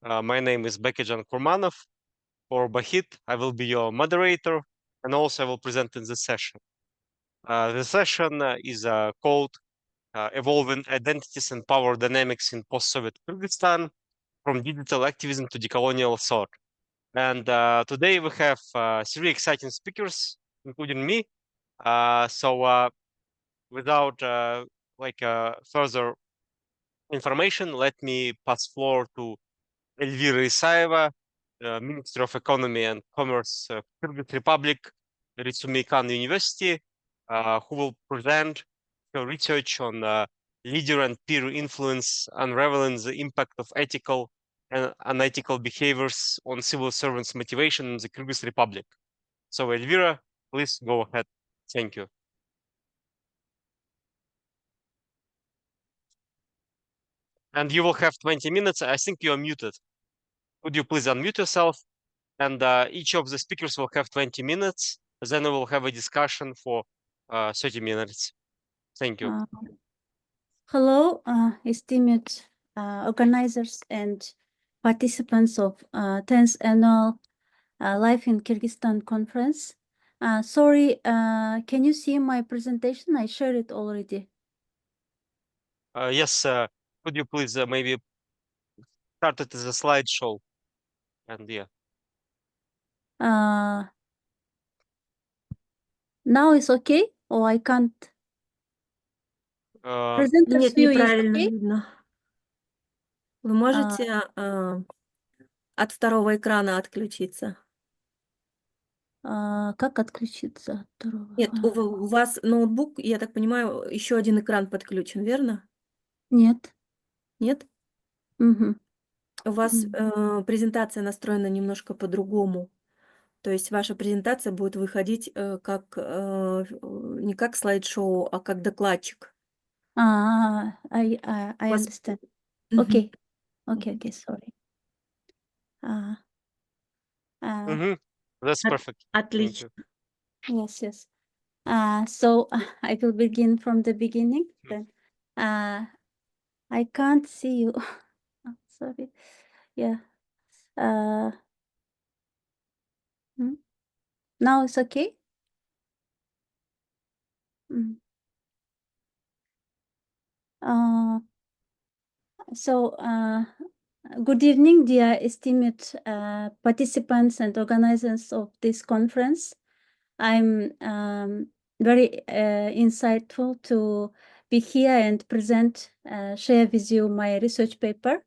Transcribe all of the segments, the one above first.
My name is Bakhytzhan Kurmanov. For Bakhyt, I will be your moderator, and also I will present in this session. The session is called Evolving Identities and Power Dynamics in Post-Soviet Kyrgyzstan, from Digital Activism to Decolonial Thought. And today we have 3 exciting speakers, including me. Without further information, let me pass floor to Elvira Isaeva, Minister of Economy and Commerce, Kyrgyz Republic, Ritsumeikan University, who will present her research on leader and peer influence, unraveling the impact of ethical and unethical behaviors on civil servants' motivation in the Kyrgyz Republic. So, Elvira, please go ahead. Thank you. And you will have 20 minutes. I think you are muted. Could you please unmute yourself? And each of the speakers will have 20 minutes. Then we will have a discussion for 30 minutes. Thank you. Hello, esteemed organizers and participants of 10th Annual Life in Kyrgyzstan Conference. Sorry, can you see my presentation? I shared it already. Yes, could you please maybe start it as a slideshow? And yeah. Now it's okay, or I can't? Presenter's view is okay? Видно. Вы можете от второго экрана отключиться? Как отключиться от второго? Нет, у вас ноутбук, я так понимаю, еще один экран подключен, верно? Нет. Нет? Угу. У вас презентация настроена немножко по-другому. То есть ваша презентация будет выходить как не как слайд-шоу, а как докладчик. I understand. Okay. Okay, sorry. That's perfect. Отлично. Yes. So I will begin from the beginning. Then I can't see you. Sorry. Yeah. Now it's okay. Good evening, dear esteemed participants and organizers of this conference. I'm very insightful to be here and present, share with you my research paper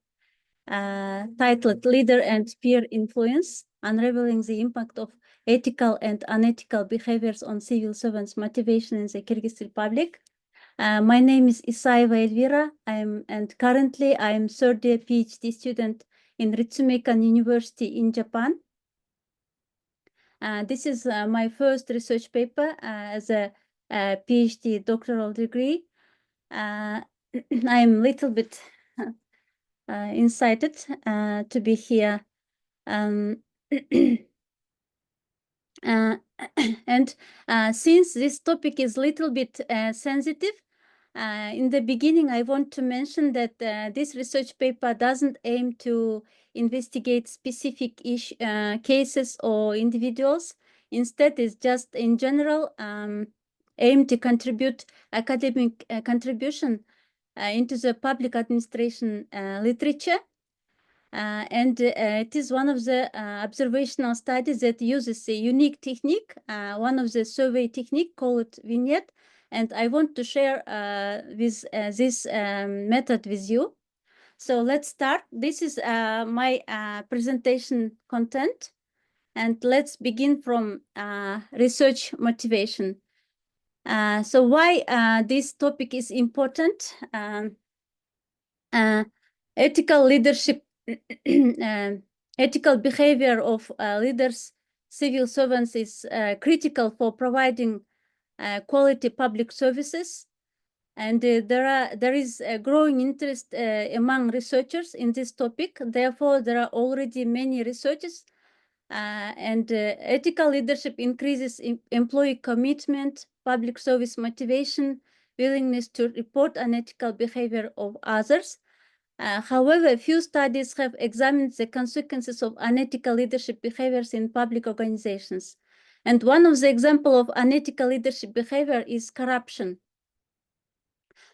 titled Leader and Peer Influence, Unraveling the Impact of Ethical and Unethical Behaviors on Civil Servants' Motivation in the Kyrgyz Republic. My name is Isaeva Elvira, and currently I'm third-year PhD student in Ritsumeikan University in Japan. This is my first research paper as a PhD doctoral degree. I'm a little bit excited to be here. And since this topic is a little bit sensitive, in the beginning, I want to mention that this research paper doesn't aim to investigate specific cases or individuals. Instead, it's just in general aim to contribute academic contribution into the public administration literature. And it is one of the observational studies that uses a unique technique, one of the survey technique called vignette. And I want to share this method with you. So let's start. This is my presentation content. And let's begin from research motivation. So why this topic is important? Ethical leadership, ethical behavior of leaders, civil servants is critical for providing quality public services, and there is a growing interest among researchers in this topic. Therefore, there are already many researches, and ethical leadership increases employee commitment, public service motivation, willingness to report unethical behavior of others. However, few studies have examined the consequences of unethical leadership behaviors in public organizations. And one of the examples of unethical leadership behavior is corruption.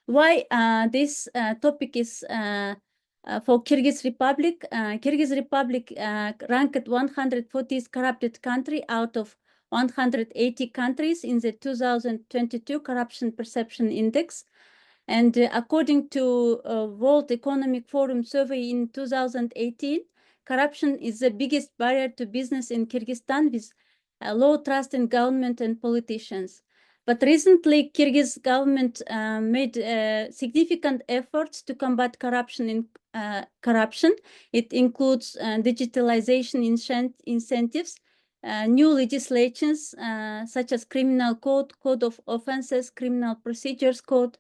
Why this topic is for Kyrgyz Republic? Kyrgyz Republic ranked 140th corrupted country out of 180 countries in the 2022 Corruption Perception Index. And according to World Economic Forum survey in 2018, corruption is the biggest barrier to business in Kyrgyzstan, with low trust in government and politicians. But recently, Kyrgyz government made significant efforts to combat corruption. It includes digitalization incentives, new legislations such as criminal code, code of offenses, criminal procedures code.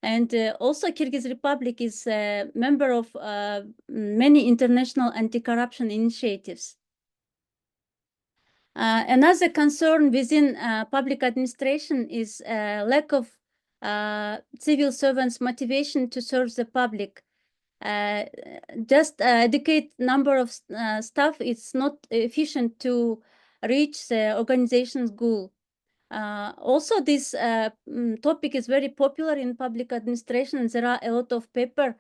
And also Kyrgyz Republic is a member of many international anti-corruption initiatives. Another concern within public administration is lack of civil servants' motivation to serve the public. Just adequate number of staff is not efficient to reach the organization's goal. Also, this topic is very popular in public administration, and there are a lot of papers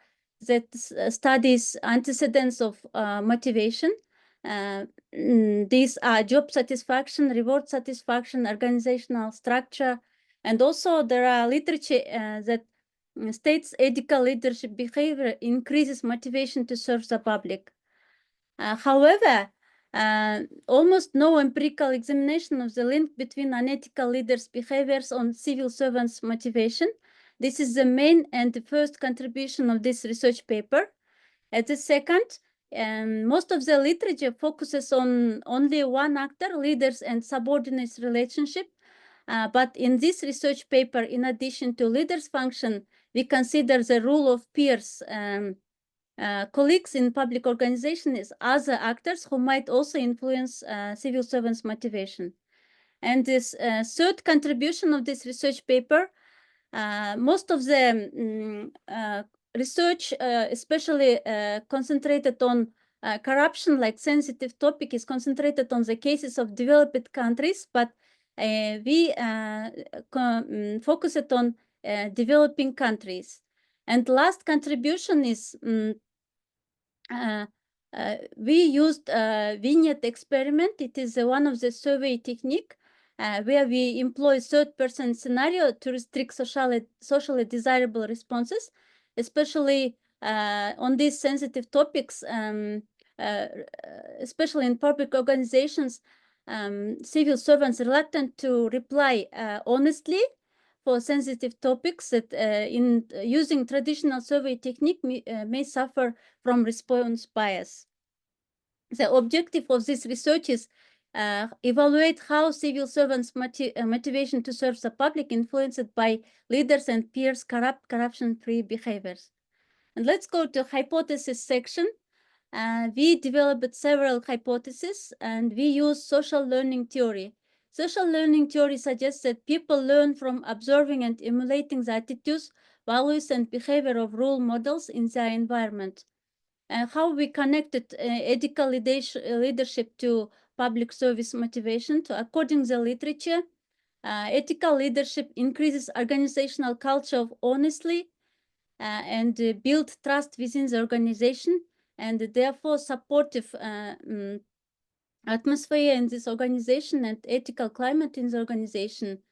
that studies antecedents of motivation. These are job satisfaction, reward satisfaction, organizational structure, and also there are literature that states ethical leadership behavior increases motivation to serve the public. However, almost no empirical examination of the link between unethical leaders' behaviors on civil servants' motivation. This is the main and the first contribution of this research paper. At the second, most of the literature focuses on only one actor, leaders and subordinates relationship. But in this research paper, in addition to leaders' function, we consider the role of peers, colleagues in public organization as other actors who might also influence civil servants' motivation. And this third contribution of this research paper, most of the research, especially concentrated on corruption, like sensitive topic, is concentrated on the cases of developed countries, but we focused on developing countries. And last contribution is we used vignette experiment. It is one of the survey technique where we employ third-person scenario to restrict socially desirable responses, especially on these sensitive topics, especially in public organizations. Civil servants reluctant to reply honestly for sensitive topics that in using traditional survey technique may suffer from response bias. The objective of this research is evaluate how civil servants' motivation to serve the public influenced by leaders and peers' corruption-free behaviors. And let's go to hypothesis section. We developed several hypotheses, and we use social learning theory. Social learning theory suggests that people learn from observing and emulating the attitudes, values, and behavior of role models in their environment. How we connected ethical leadership to public service motivation. According to the literature, ethical leadership increases organizational culture of honesty and build trust within the organization, and therefore supportive atmosphere in this organization and ethical climate in the organization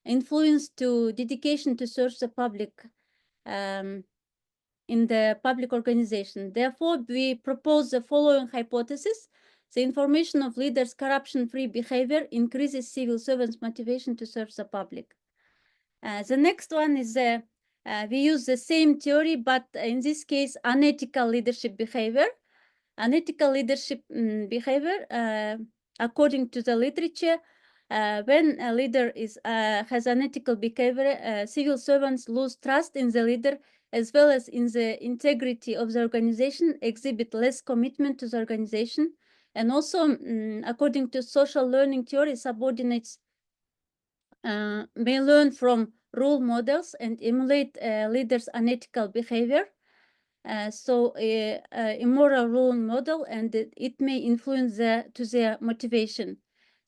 influence to dedication to serve the public in the public organization. Therefore, we propose the following hypothesis. The information of leaders' corruption-free behavior increases civil servants' motivation to serve the public. The next one is we use the same theory, but in this case, unethical leadership behavior. Unethical leadership behavior, according to the literature, when a leader has unethical behavior, civil servants lose trust in the leader as well as in the integrity of the organization, exhibit less commitment to the organization. And also, according to social learning theory, subordinates may learn from role models and emulate leaders' unethical behavior. immoral role model, and it may influence their motivation.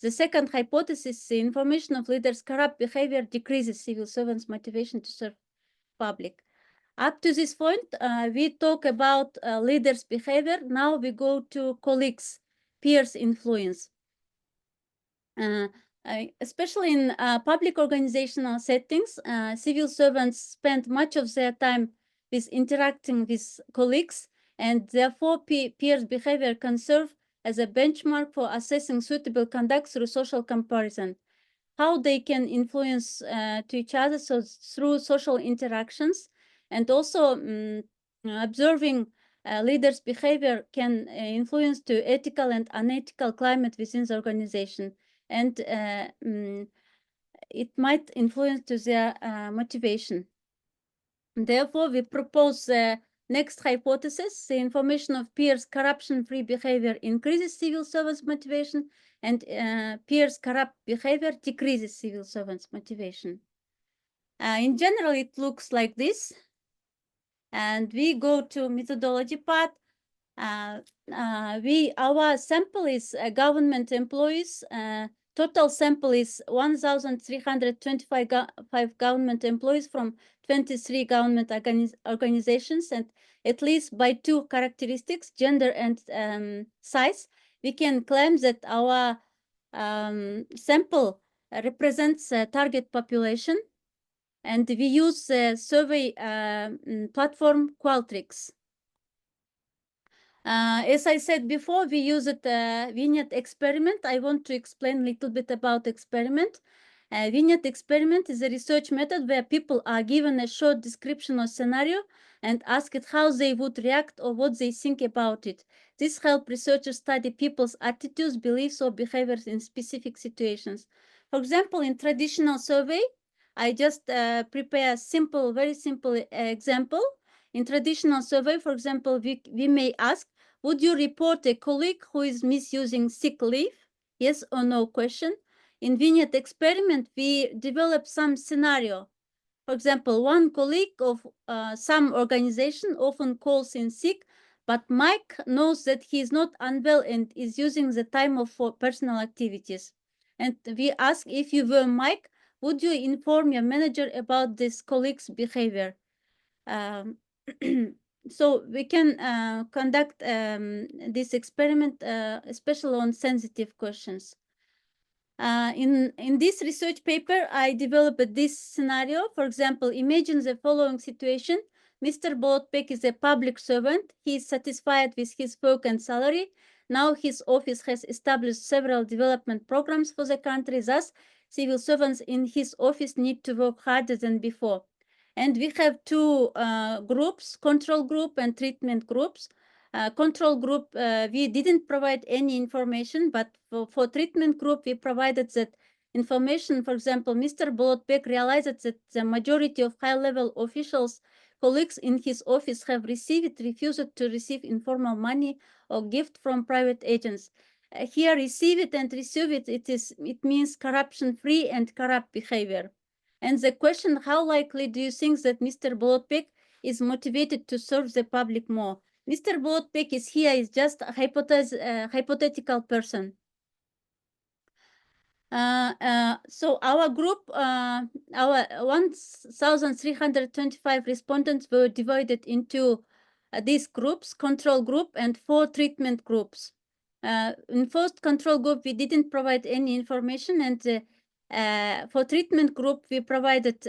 The second hypothesis, the information of leaders' corrupt behavior decreases civil servants' motivation to serve public. Up to this point, we talk about leaders' behavior. Now we go to colleagues, peers' influence. Especially in public organizational settings, civil servants spend much of their time with interacting with colleagues, and therefore peers' behavior can serve as a benchmark for assessing suitable conduct through social comparison. How they can influence to each other, so through social interactions, and also observing leaders' behavior can influence to ethical and unethical climate within the organization, and it might influence to their motivation. Therefore, we propose the next hypothesis: the information of peers' corruption-free behavior increases civil servants' motivation, and peers' corrupt behavior decreases civil servants' motivation. In general, it looks like this. And we go to methodology part. Our sample is government employees. Total sample is 1,325 government employees from 23 government organizations, and at least by two characteristics, gender and size, we can claim that our sample represents a target population, and we use the survey platform Qualtrics. As I said before, we use it vignette experiment. I want to explain a little bit about experiment. Vignette experiment is a research method where people are given a short description or scenario and asked how they would react or what they think about it. This helps researchers study people's attitudes, beliefs, or behaviors in specific situations. For example, in traditional survey, I just prepare a simple, very simple example. In traditional survey, for example, we may ask, would you report a colleague who is misusing sick leave? Yes or no question. In vignette experiment, we develop some scenario. For example, one colleague of some organization often calls in sick, but Mike knows that he is not unwell and is using the time off for personal activities. And we ask, if you were Mike, would you inform your manager about this colleague's behavior? So we can conduct this experiment, especially on sensitive questions. In this research paper, I developed this scenario. For example, imagine the following situation. Mr. Bolotbek is a public servant. He is satisfied with his work and salary. Now his office has established several development programs for the country. Thus, civil servants in his office need to work harder than before. And we have two groups, control group and treatment groups. Control group, we didn't provide any information, but for treatment group, we provided that information. For example, Mr. Bolotbek realized that the majority of high-level officials, colleagues in his office have refused to receive informal money or gift from private agents. Here, receive it and receive it, it means corruption-free and corrupt behavior. And the question, how likely do you think that Mr. Bolotbek is motivated to serve the public more? Mr. Bolotbek is just a hypothetical person. So our group, our 1,325 respondents were divided into these groups, control group and 4 treatment groups. In first control group, we didn't provide any information, and for treatment group, we provided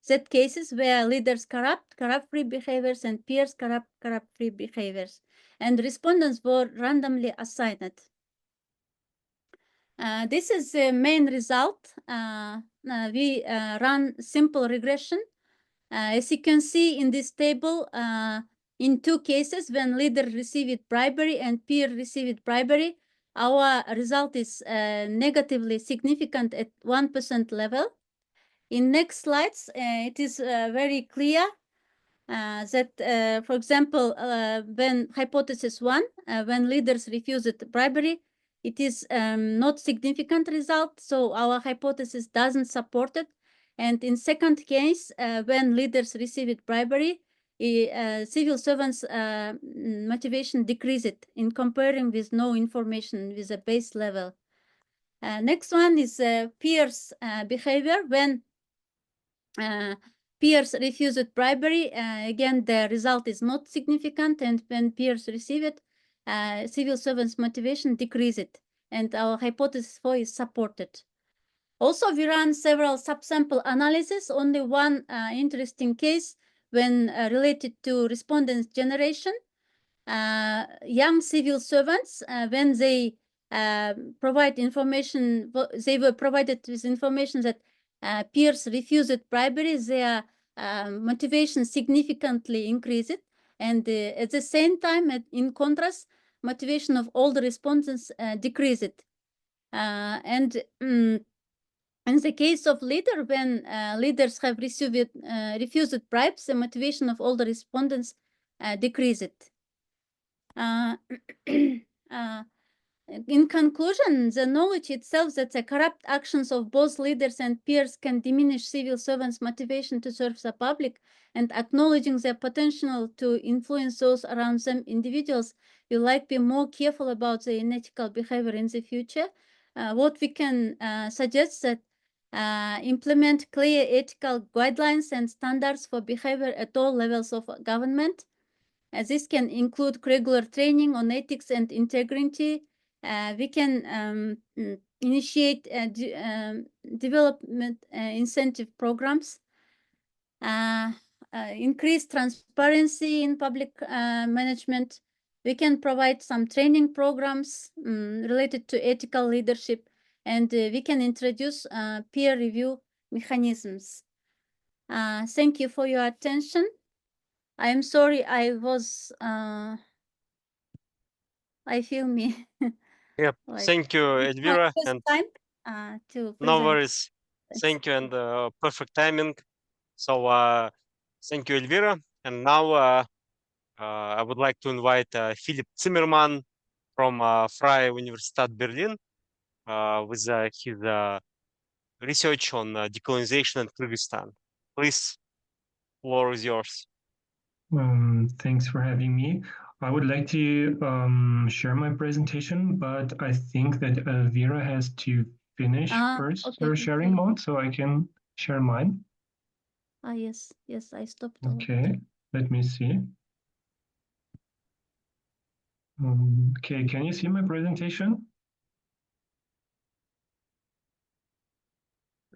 set cases where leaders corrupt-free behaviors, and peers corrupt-free behaviors. And respondents were randomly assigned. This is the main result. We run simple regression. As you can see in this table, in 2 cases, when leader received bribery and peer received bribery, our result is negatively significant at 1% level. In next slides, it is very clear that, for example, when hypothesis 1, when leaders refused bribery, it is not significant result, so our hypothesis doesn't support it. And in second case, when leaders received bribery, civil servants' motivation decreased in comparing with no information with a base level. Next one is peers' behavior. When peers refused bribery, again, the result is not significant, and when peers receive it, civil servants' motivation decreased, and our hypothesis for is supported. Also, we ran several subsample analyses. Only one interesting case when related to respondents' generation. Young civil servants, when they provide information, they were provided with information that peers refused bribery, their motivation significantly increased. And at the same time, in contrast, motivation of older respondents decreased. In the case of leader, when leaders have refused bribes, the motivation of older respondents decreased. In conclusion, the knowledge itself that the corrupt actions of both leaders and peers can diminish civil servants' motivation to serve the public, and acknowledging their potential to influence those around them, individuals will like be more careful about the unethical behavior in the future. What we can suggest that implement clear ethical guidelines and standards for behavior at all levels of government. This can include regular training on ethics and integrity. We can initiate development incentive programs, increase transparency in public management. We can provide some training programs related to ethical leadership, and we can introduce peer review mechanisms. Thank you for your attention. I'm sorry I was, I feel me. Yep. Like, Thank you, it's my Elvira, first and time to no present. worries. Thank you, and perfect timing. So thank you, Elvira. And now I would like to invite Philipp Zimmermann from Freie Universität Berlin with his research on decolonization in Kyrgyzstan. Please, floor is yours. Thanks for having me. I would like to share my presentation, but I think that Elvira has to finish first Okay, her sharing mode, so I can share mine. Yes, I stopped. Okay, let me see. Okay, can you see my presentation?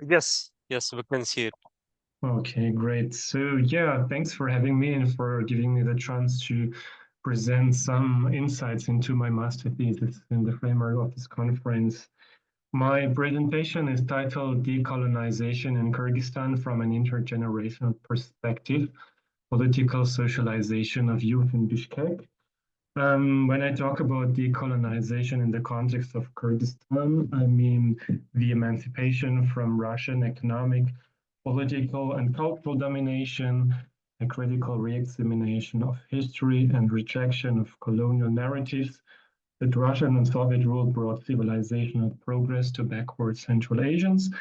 Yes, we can see it. Okay, great. So yeah, thanks for having me and for giving me the chance to present some insights into my master thesis in the framework of this conference. My presentation is titled Decolonization in Kyrgyzstan from an Intergenerational Perspective, Political Socialization of Youth in Bishkek. When I talk about decolonization in the context of Kyrgyzstan, I mean the emancipation from Russian economic, political, and cultural domination, a critical re-examination of history and rejection of colonial narratives that Russian and Soviet rule brought civilizational progress to backward Central Asians,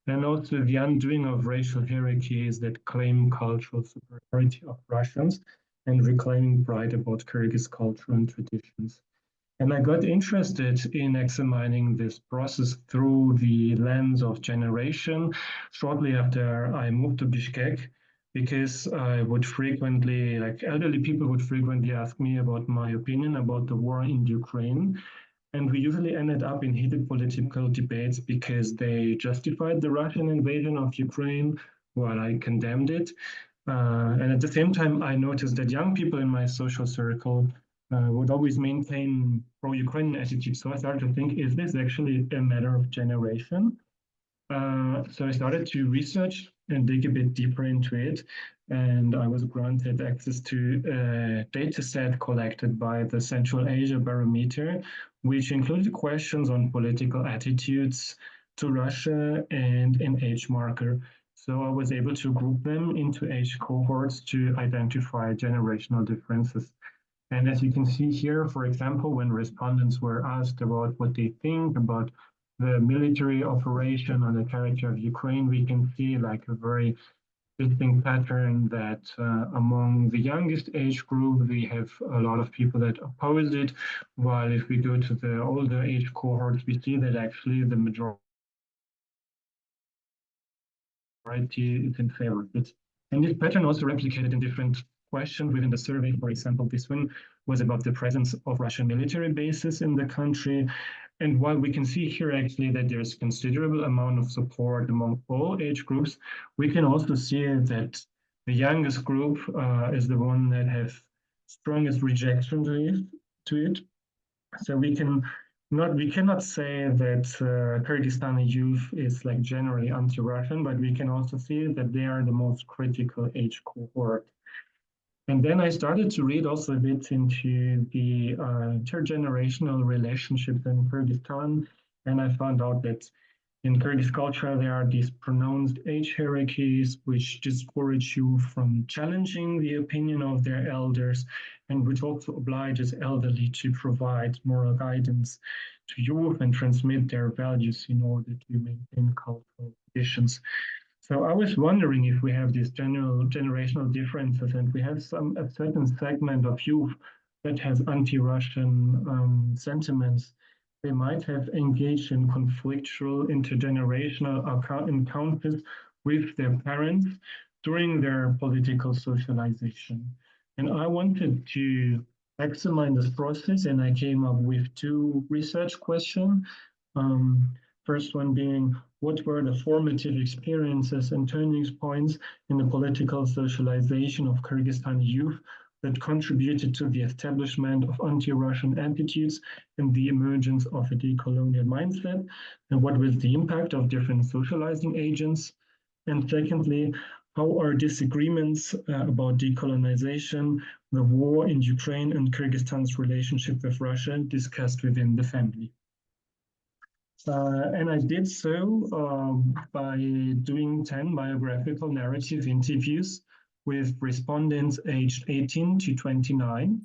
and also the undoing of racial hierarchies that claim cultural superiority of Russians and reclaiming pride about Kyrgyz culture and traditions. And I got interested in examining this process through the lens of generation shortly after I moved to Bishkek, because I would frequently, like elderly people would frequently ask me about my opinion about the war in Ukraine. And we usually ended up in heated political debates because they justified the Russian invasion of Ukraine while I condemned it. And at the same time, I noticed that young people in my social circle would always maintain pro-Ukrainian attitudes. So I started to think, is this actually a matter of generation? So I started to research and dig a bit deeper into it. And I was granted access to a data set collected by the Central Asia Barometer, which included questions on political attitudes to Russia and an age marker. So I was able to group them into age cohorts to identify generational differences. And as you can see here, for example, when respondents were asked about what they think about the military operation and the character of Ukraine, we can see like a very distinct pattern that among the youngest age group, we have a lot of people that oppose it, while if we go to the older age cohorts, we see that actually the majority is in favor of it. And this pattern also replicated in different questions within the survey. For example, this one was about the presence of Russian military bases in the country. And while we can see here actually that there's considerable amount of support among all age groups, we can also see that the youngest group is the one that has strongest rejection to it. So we cannot say that Kyrgyzstani youth is like generally anti-Russian, but we can also see that they are the most critical age cohort. And then I started to read also a bit into the intergenerational relationships in Kyrgyzstan, and I found out that in Kyrgyz culture, there are these pronounced age hierarchies which discourage you from challenging the opinion of their elders, and which also obliges elderly to provide moral guidance to youth and transmit their values in order to maintain cultural traditions. So I was wondering if we have these generational differences, and we have a certain segment of youth that has anti-Russian sentiments. They might have engaged in conflictual intergenerational encounters with their parents during their political socialization. And I wanted to examine this process, and I came up with two research questions. First one being, what were the formative experiences and turning points in the political socialization of Kyrgyzstan youth that contributed to the establishment of anti-Russian attitudes and the emergence of a decolonial mindset? And what was the impact of different socializing agents? And secondly, how are disagreements about decolonization, the war in Ukraine, and Kyrgyzstan's relationship with Russia discussed within the family? And I did so by doing 10 biographical narrative interviews with respondents aged 18 to 29.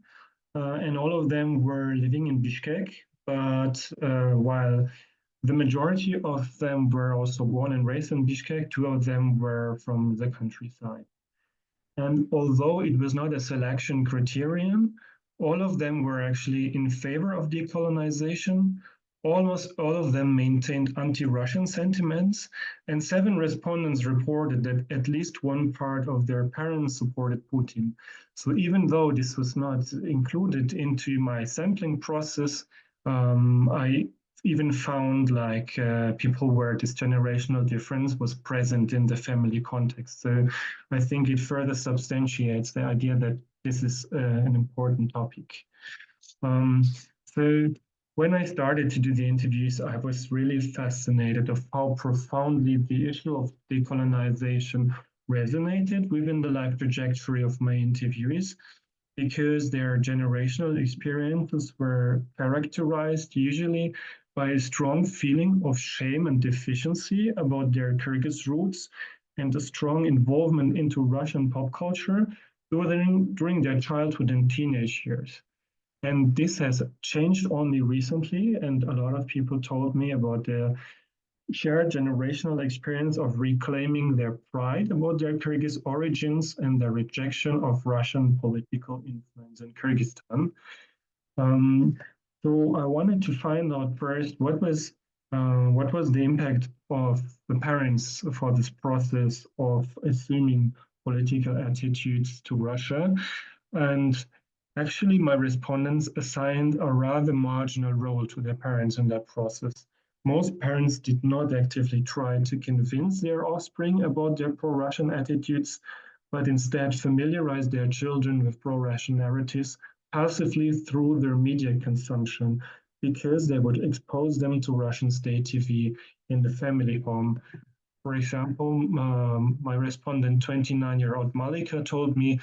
And all of them were living in Bishkek, but while the majority of them were also born and raised in Bishkek, two of them were from the countryside. And although it was not a selection criterion, all of them were actually in favor of decolonization. Almost all of them maintained anti-Russian sentiments, and 7 respondents reported that at least one part of their parents supported Putin. So even though this was not included into my sampling process, I even found like people where this generational difference was present in the family context. So I think it further substantiates the idea that this is an important topic. So when I started to do the interviews, I was really fascinated of how profoundly the issue of decolonization resonated within the life trajectory of my interviewees, because their generational experiences were characterized usually by a strong feeling of shame and deficiency about their Kyrgyz roots and a strong involvement into Russian pop culture during their childhood and teenage years. And this has changed only recently, and a lot of people told me about their shared generational experience of reclaiming their pride about their Kyrgyz origins and their rejection of Russian political influence in Kyrgyzstan. So I wanted to find out first what was the impact of the parents for this process of assuming political attitudes to Russia. And actually, my respondents assigned a rather marginal role to their parents in that process. Most parents did not actively try to convince their offspring about their pro-Russian attitudes, but instead familiarized their children with pro-Russian narratives passively through their media consumption, because they would expose them to Russian state TV in the family home. For example, my respondent, 29-year-old Malika, told me,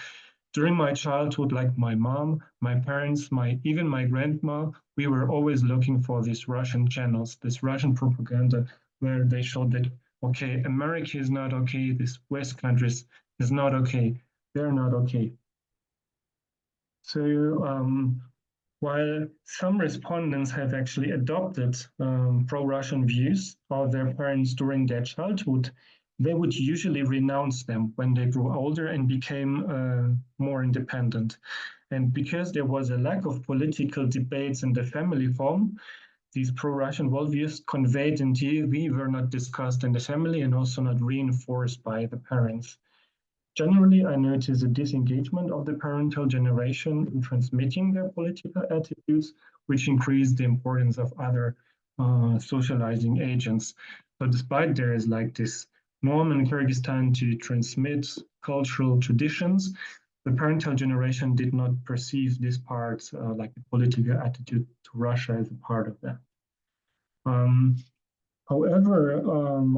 during my childhood, like my mom, my parents, even my grandma, we were always looking for these Russian channels, this Russian propaganda, where they showed that, okay, America is not okay, this West countries is not okay, they're not okay. So while some respondents have actually adopted pro-Russian views of their parents during their childhood, they would usually renounce them when they grew older and became more independent. And because there was a lack of political debates in the family form, these pro-Russian worldviews conveyed in TV were not discussed in the family and also not reinforced by the parents. Generally, I notice a disengagement of the parental generation in transmitting their political attitudes, which increased the importance of other socializing agents. So despite there is like this norm in Kyrgyzstan to transmit cultural traditions, the parental generation did not perceive this part, like the political attitude to Russia, as a part of that. However,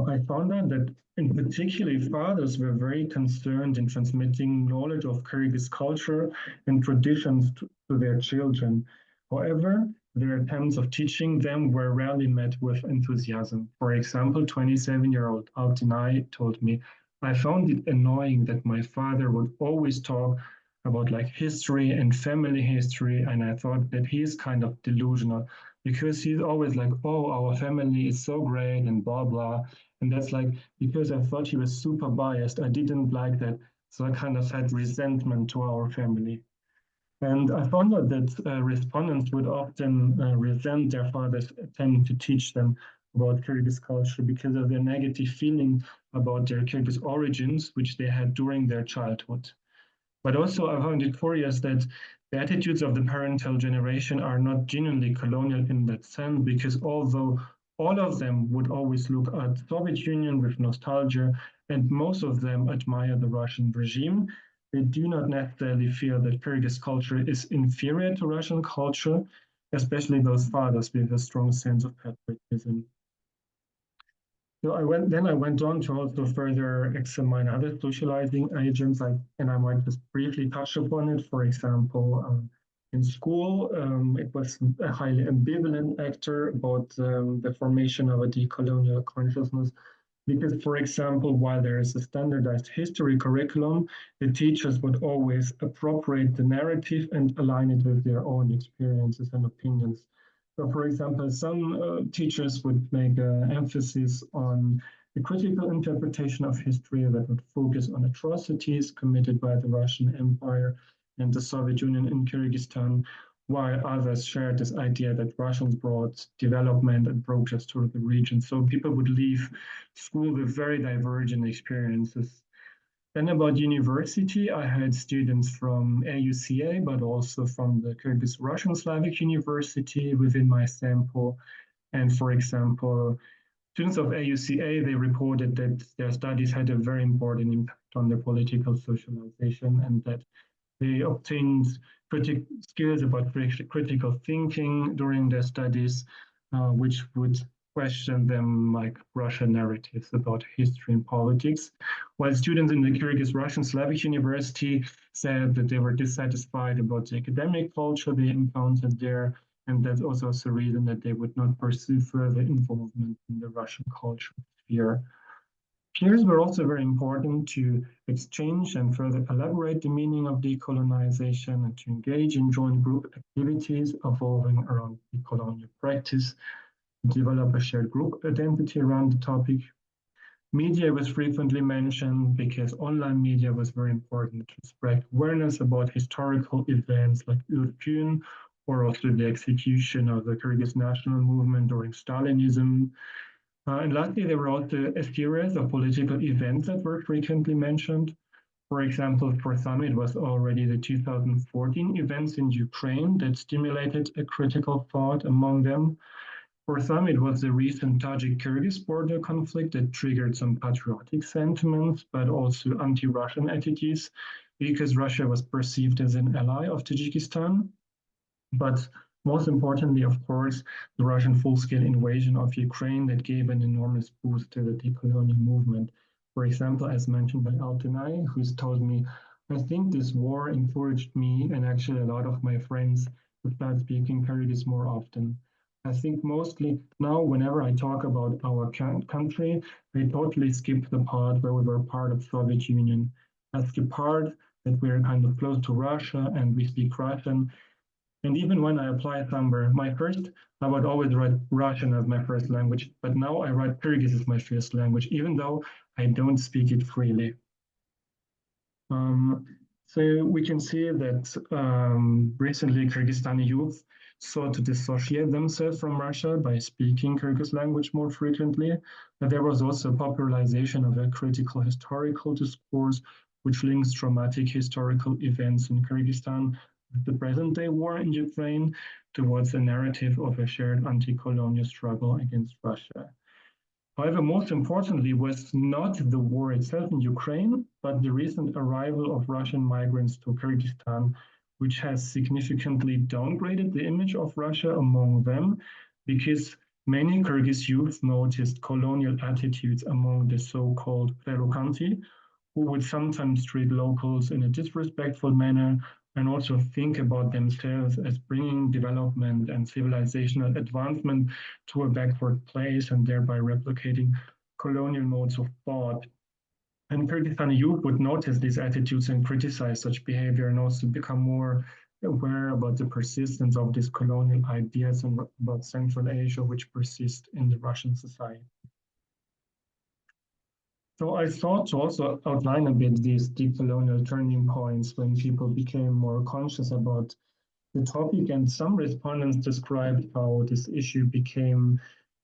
I found out that in particular fathers were very concerned in transmitting knowledge of Kyrgyz culture and traditions to their children. However, their attempts of teaching them were rarely met with enthusiasm. For example, 27-year-old Altinai told me, I found it annoying that my father would always talk about like history and family history, and I thought that he's kind of delusional because he's always like, oh, our family is so great and blah, blah. And that's like, because I thought he was super biased, I didn't like that. So I kind of had resentment to our family. And I found out that respondents would often resent their father's attempt to teach them about Kyrgyz culture because of their negative feeling about their Kyrgyz origins, which they had during their childhood. But also, I found it curious that the attitudes of the parental generation are not genuinely colonial in that sense, because although all of them would always look at Soviet Union with nostalgia, and most of them admire the Russian regime, they do not necessarily feel that Kyrgyz culture is inferior to Russian culture, especially those fathers with a strong sense of patriotism. So I went on to also further examine other socializing agents, and I might just briefly touch upon it. For example, in school, it was a highly ambivalent actor about the formation of a decolonial consciousness. Because, for example, while there is a standardized history curriculum, the teachers would always appropriate the narrative and align it with their own experiences and opinions. So, for example, some teachers would make an emphasis on the critical interpretation of history that would focus on atrocities committed by the Russian Empire and the Soviet Union in Kyrgyzstan, while others shared this idea that Russians brought development and progress to the region. So people would leave school with very divergent experiences. Then about university, I had students from AUCA, but also from the Kyrgyz Russian Slavic University within my sample. And for example, students of AUCA, they reported that their studies had a very important impact on their political socialization and that they obtained skills about critical thinking during their studies, which would question them like Russian narratives about history and politics. While students in the Kyrgyz Russian Slavic University said that they were dissatisfied about the academic culture they encountered there, and that's also the reason that they would not pursue further involvement in the Russian culture sphere. Peers were also very important to exchange and further elaborate the meaning of decolonization and to engage in joint group activities evolving around decolonial practice, develop a shared group identity around the topic. Media was frequently mentioned because online media was very important to spread awareness about historical events like Ürkün or also the execution of the Kyrgyz national movement during Stalinism. And lastly, there were also a series of political events that were frequently mentioned. For example, for some, it was already the 2014 events in Ukraine that stimulated a critical thought among them. For some, it was the recent Tajik-Kyrgyz border conflict that triggered some patriotic sentiments, but also anti-Russian attitudes, because Russia was perceived as an ally of Tajikistan. But most importantly, of course, the Russian full-scale invasion of Ukraine that gave an enormous boost to the decolonial movement. For example, as mentioned by Altenay, who's told me, I think this war encouraged me and actually a lot of my friends to start speaking Kyrgyz more often. I think mostly now, whenever I talk about our country, I totally skip the part where we were part of Soviet Union. I skip part that we're kind of close to Russia and we speak Russian. And even when I apply somewhere, I would always write Russian as my first language, but now I write Kyrgyz as my first language, even though I don't speak it freely. So we can see that recently Kyrgyzstani youth sought to dissociate themselves from Russia by speaking Kyrgyz language more frequently. But there was also popularization of a critical historical discourse, which links traumatic historical events in Kyrgyzstan with the present-day war in Ukraine towards a narrative of a shared anti-colonial struggle against Russia. However, most importantly was not the war itself in Ukraine, but the recent arrival of Russian migrants to Kyrgyzstan, which has significantly downgraded the image of Russia among them, because many Kyrgyz youth noticed colonial attitudes among the so-called Ferukanti, who would sometimes treat locals in a disrespectful manner and also think about themselves as bringing development and civilizational advancement to a backward place and thereby replicating colonial modes of thought. And Kyrgyzstani youth would notice these attitudes and criticize such behavior and also become more aware about the persistence of these colonial ideas and about Central Asia, which persist in the Russian society. So I thought to also outline a bit these decolonial turning points when people became more conscious about the topic, and some respondents described how this issue became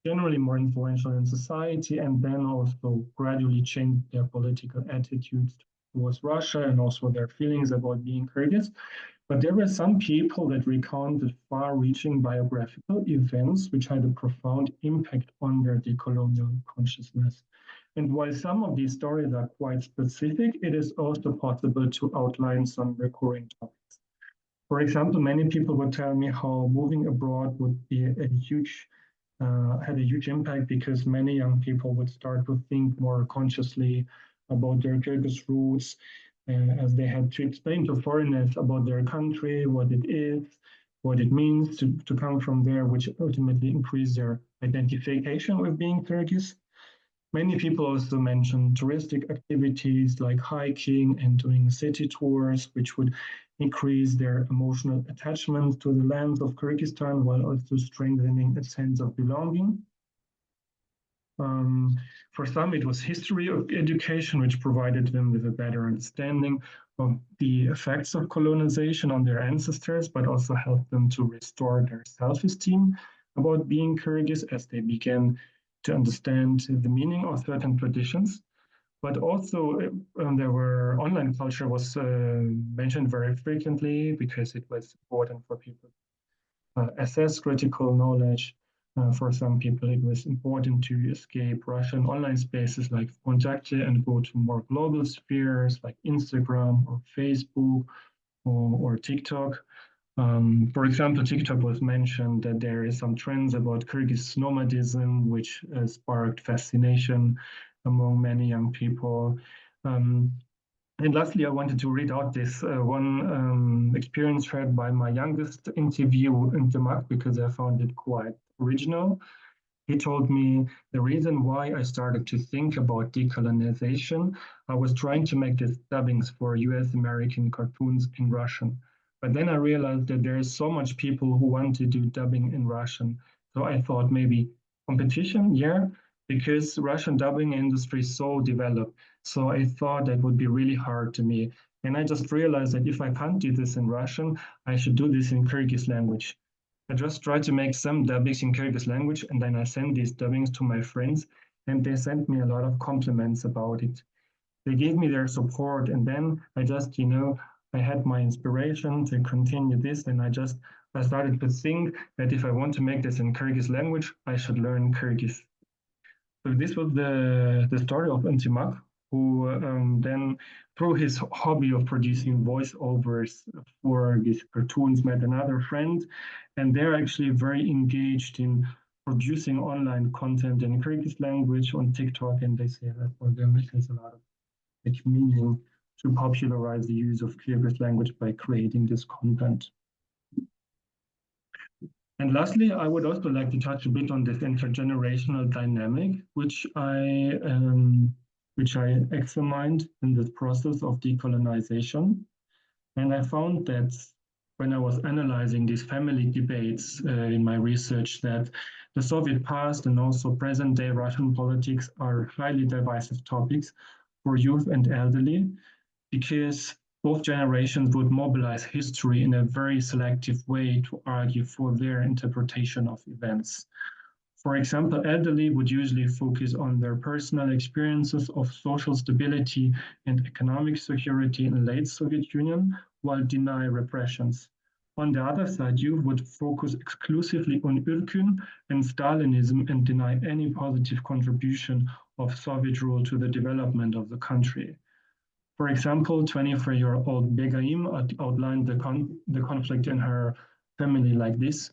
generally more influential in society and then also gradually changed their political attitudes towards Russia and also their feelings about being Kyrgyz. But there were some people that recounted far-reaching biographical events which had a profound impact on their decolonial consciousness. And while some of these stories are quite specific, it is also possible to outline some recurring topics. For example, many people would tell me how moving abroad would be had a huge impact because many young people would start to think more consciously about their Kyrgyz roots, as they had to explain to foreigners about their country, what it is, what it means to come from there, which ultimately increased their identification with being Kyrgyz. Many people also mentioned touristic activities like hiking and doing city tours, which would increase their emotional attachment to the lands of Kyrgyzstan while also strengthening a sense of belonging. For some, it was history of education, which provided them with a better understanding of the effects of colonization on their ancestors, but also helped them to restore their self-esteem about being Kyrgyz as they began to understand the meaning of certain traditions. But also there were online culture was mentioned very frequently because it was important for people to assess critical knowledge. For some people, it was important to escape Russian online spaces like Kontakte and go to more global spheres like Instagram or Facebook or TikTok. For example, TikTok was mentioned that there is some trends about Kyrgyz nomadism, which sparked fascination among many young people. And lastly, I wanted to read out this one experience shared by my youngest interview in Demak because I found it quite original. He told me the reason why I started to think about decolonization, I was trying to make these dubbings for US American cartoons in Russian. But then I realized that there is so much people who want to do dubbing in Russian. So I thought maybe competition, yeah, because Russian dubbing industry is so developed. So I thought that would be really hard to me. And I just realized that if I can't do this in Russian, I should do this in Kyrgyz language. I just tried to make some dubbings in Kyrgyz language, and then I sent these dubbings to my friends, and they sent me a lot of compliments about it. They gave me their support, and then I just, I had my inspiration to continue this, and I started to think that if I want to make this in Kyrgyz language, I should learn Kyrgyz. So this was the story of Intimak, who then, through his hobby of producing voiceovers for these cartoons, met another friend, and they're actually very engaged in producing online content in Kyrgyz language on TikTok, and they say that for them it has a lot of meaning to popularize the use of Kyrgyz language by creating this content. And lastly, I would also like to touch a bit on this intergenerational dynamic, which I examined in this process of decolonization. And I found that when I was analyzing these family debates in my research that the Soviet past and also present-day Russian politics are highly divisive topics for youth and elderly, because both generations would mobilize history in a very selective way to argue for their interpretation of events. For example, elderly would usually focus on their personal experiences of social stability and economic security in the late Soviet Union, while deny repressions. On the other side, youth would focus exclusively on Ürkün and Stalinism and deny any positive contribution of Soviet rule to the development of the country. For example, 23-year-old Begaim outlined the conflict in her family like this.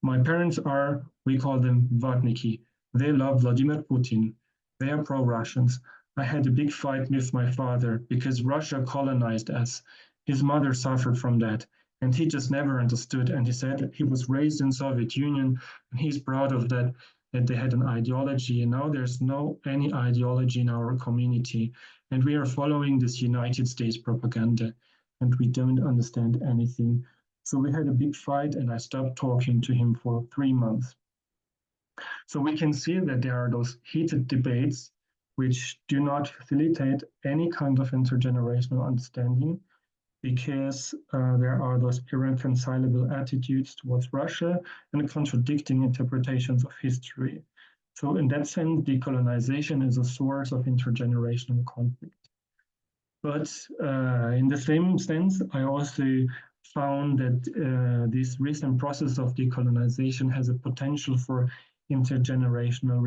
My parents are, we call them Vatniki. They love Vladimir Putin. They are pro-Russians. I had a big fight with my father because Russia colonized us. His mother suffered from that, and he just never understood. And he said he was raised in Soviet Union, and he's proud of that they had an ideology. And now there's no any ideology in our community, and we are following this United States propaganda, and we don't understand anything. So we had a big fight, and I stopped talking to him for 3 months. So we can see that there are those heated debates which do not facilitate any kind of intergenerational understanding, because there are those irreconcilable attitudes towards Russia and contradicting interpretations of history. So in that sense, decolonization is a source of intergenerational conflict. But in the same sense, I also found that this recent process of decolonization has a potential for intergenerational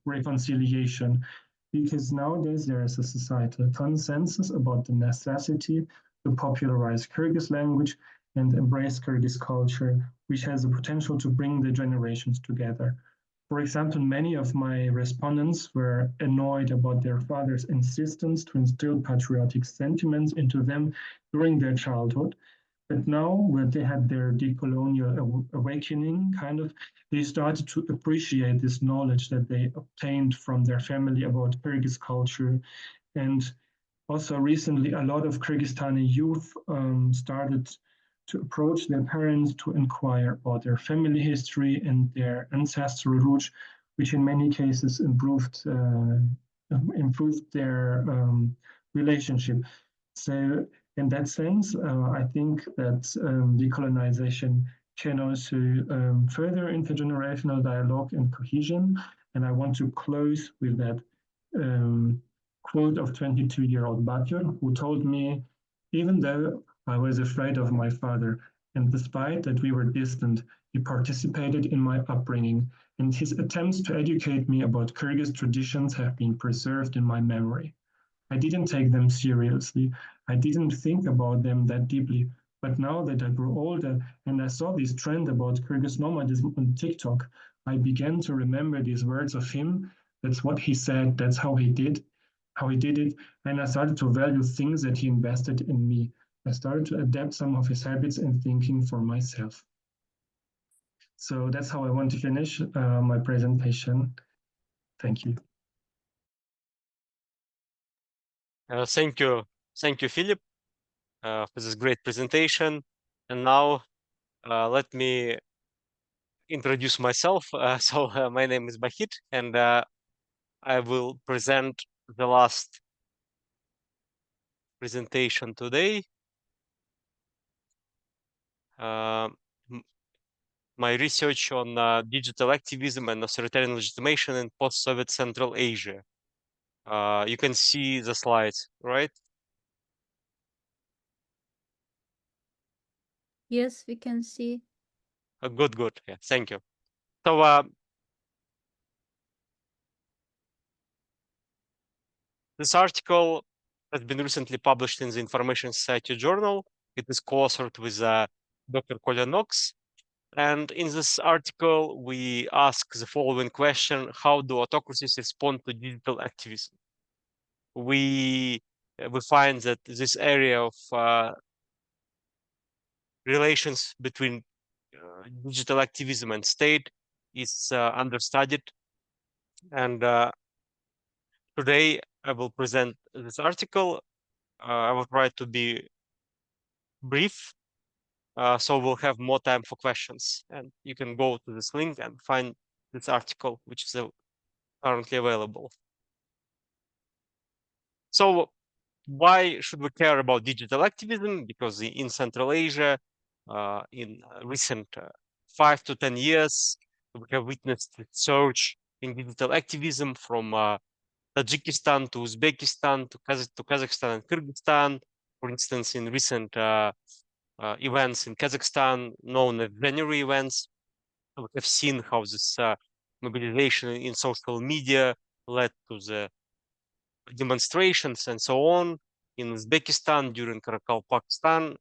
reconciliation, because nowadays there is a societal consensus about the necessity to popularize Kyrgyz language and embrace Kyrgyz culture, which has the potential to bring the generations together. For example, many of my respondents were annoyed about their father's insistence to instill patriotic sentiments into them during their childhood. But now, when they had their decolonial awakening, they started to appreciate this knowledge that they obtained from their family about Kyrgyz culture. And also recently, a lot of Kyrgyzstani youth started to approach their parents to inquire about their family history and their ancestral roots, which in many cases improved their relationship. So in that sense, I think that decolonization can also further intergenerational dialogue and cohesion. And I want to close with that quote of 22-year-old Batyur, who told me, even though I was afraid of my father, and despite that we were distant, he participated in my upbringing, and his attempts to educate me about Kyrgyz traditions have been preserved in my memory. I didn't take them seriously. I didn't think about them that deeply. But now that I grew older and I saw this trend about Kyrgyz nomadism on TikTok, I began to remember these words of him. That's what he said. That's how he did it. And I started to value things that he invested in me. I started to adapt some of his habits and thinking for myself. So that's how I want to finish my presentation. Thank you. Thank you, Philip, for this great presentation. And now let me introduce myself. My name is Bakhit, and I will present the last presentation today. My research on digital activism and authoritarian legitimation in post-Soviet Central Asia. You can see the slides, right? Yes, we can see. Good. Yeah, thank you. So this article has been recently published in the Information Society Journal. It is co-authored with Dr. Kolya Knox. And in this article, we ask the following question: how do autocracies respond to digital activism? We find that this area of relations between digital activism and state is understudied. And today I will present this article. I will try to be brief So we'll have more time for questions, and you can go to this link and find this article, which is currently available. So why should we care about digital activism? Because in Central Asia, in recent 5 to 10 years, we have witnessed a surge in digital activism from Tajikistan to Uzbekistan to Kazakhstan and Kyrgyzstan. For instance, in recent events in Kazakhstan, known as January events, we have seen how this mobilization in social media led to the demonstrations and so on. In Uzbekistan during Pakistan,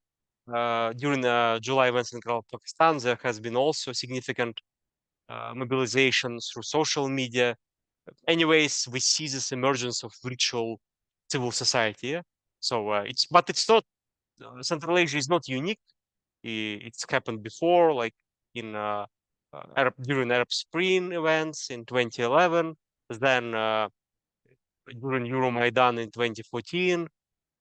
during July events in Pakistan, there has been also significant mobilization through social media. Anyways, we see this emergence of virtual civil society. Yeah? So it's not Central Asia is not unique. It's happened before, like in during Arab Spring events in 2011, then during Euromaidan in 2014.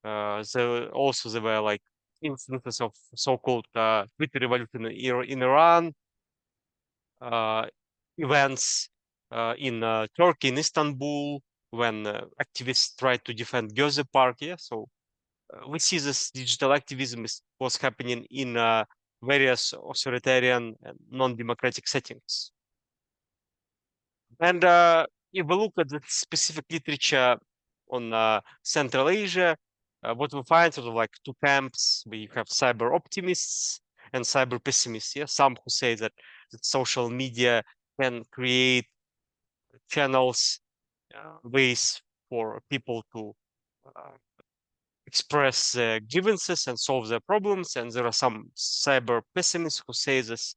Also there were like instances of so-called Twitter revolution in Iran, events in Turkey, in Istanbul, when activists tried to defend Gezi Park. Yeah, so we see this digital activism was happening in various authoritarian and non-democratic settings. And if we look at the specific literature on Central Asia, what we find sort of like two camps. We have cyber optimists and cyber pessimists. Yeah, some who say that social media can create channels, ways for people to express their grievances and solve their problems. And there are some cyber pessimists who say this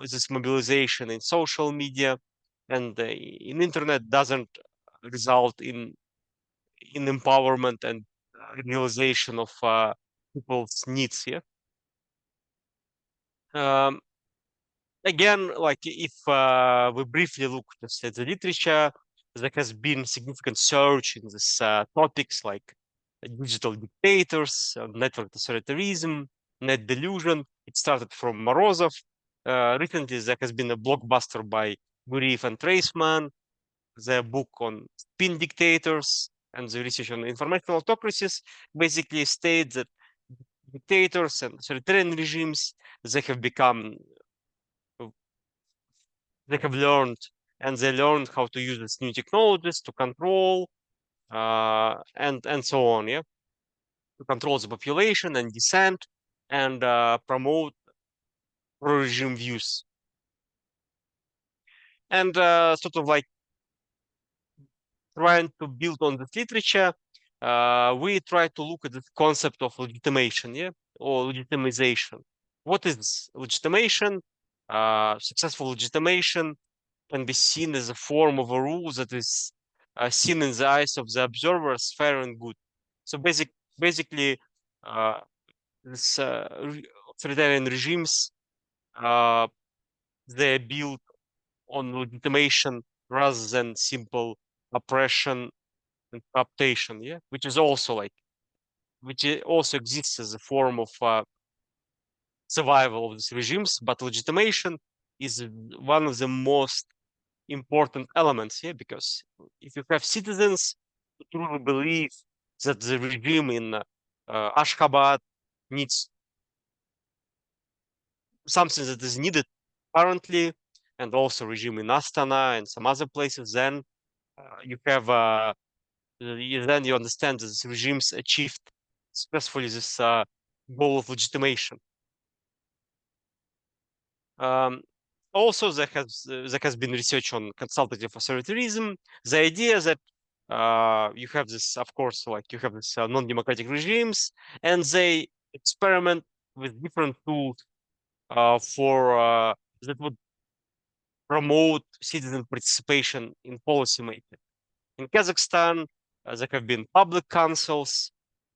this mobilization in social media and in internet doesn't result in empowerment and realization of people's needs. Yeah. Again, like if we briefly look just at the literature, there has been significant surge in this topics like digital dictators, network authoritarianism, net delusion. It started from Morozov. Recently, there has been a blockbuster by Guriev and Treisman, their book on spin dictators and the research on informational autocracies basically states that dictators and authoritarian regimes, they have become, they have learned, and they learned how to use these new technologies to control and so on, yeah, to control the population and dissent and promote pro-regime views. And sort of like trying to build on this literature, we try to look at the concept of legitimation, yeah, or legitimization. What is legitimation? Successful legitimation can be seen as a form of a rule that is seen in the eyes of the observer as fair and good. So basically, this authoritarian regimes, they're built on legitimation rather than simple oppression and cooptation, yeah, which is also like, which also exists as a form of survival of these regimes, but legitimation is one of the most important elements here, because if you have citizens who truly believe that the regime in Ashgabat needs something that is needed currently, and also regime in Astana and some other places, then you have then you understand that these regimes achieved successfully this goal of legitimation. Also, there has been research on consultative authoritarianism. The idea that you have this, of course, like you have this non-democratic regimes, and they experiment with different tools for that would promote citizen participation in policy making. In Kazakhstan, there have been public councils.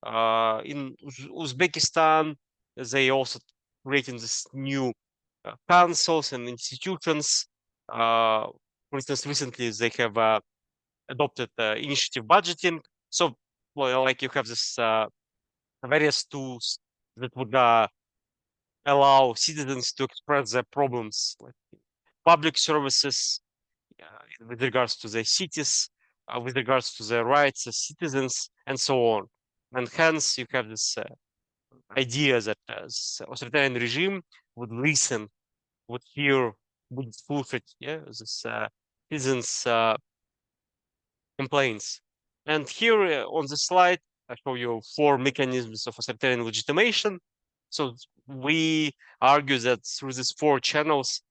In Uzbekistan, they also creating this new councils and institutions. For instance, recently they have adopted initiative budgeting. So, well, like you have this various tools that would allow citizens to express their problems, like public services, with regards to their cities, with regards to their rights as citizens, and so on. And hence, you have this idea that this authoritarian regime would listen, would hear, would fulfill this citizens' complaints. And here on the slide, I show you 4 mechanisms of authoritarian legitimation. So we argue that through these 4 channels,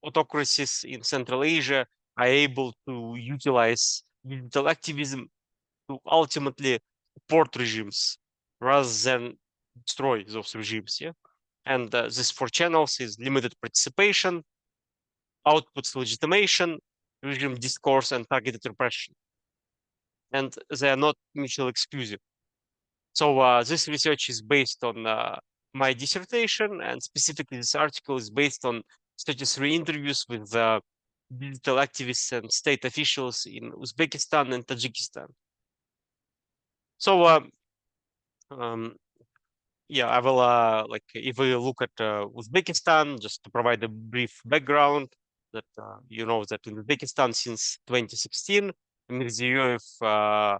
autocracies in Central Asia are able to utilize digital activism to ultimately support regimes rather than destroy those regimes. Yeah, and this 4 channels is limited participation, outputs legitimation, regime discourse, and targeted repression. And they are not mutually exclusive. So this research is based on my dissertation, and specifically this article is based on 33 interviews with digital activists and state officials in Uzbekistan and Tajikistan. So yeah, I will like if we look at Uzbekistan, just to provide a brief background that you know that in Uzbekistan since 2016, Mirziyoyev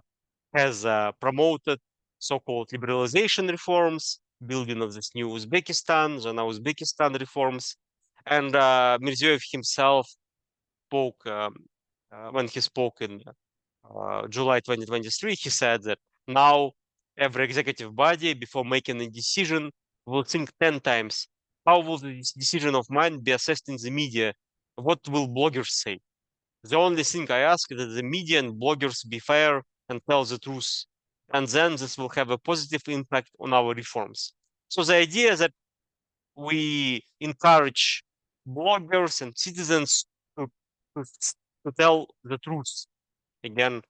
has promoted so-called liberalization reforms, building of this new Uzbekistan, the now Uzbekistan reforms, and Mirziyoyev himself spoke when he spoke in July 2023. He said that now every executive body, before making a decision, will think 10 times. How will this decision of mine be assessed in the media? What will bloggers say? The only thing I ask is that the media and bloggers be fair and tell the truth. And then this will have a positive impact on our reforms. So the idea is that we encourage bloggers and citizens to, to, to tell the truth. Again,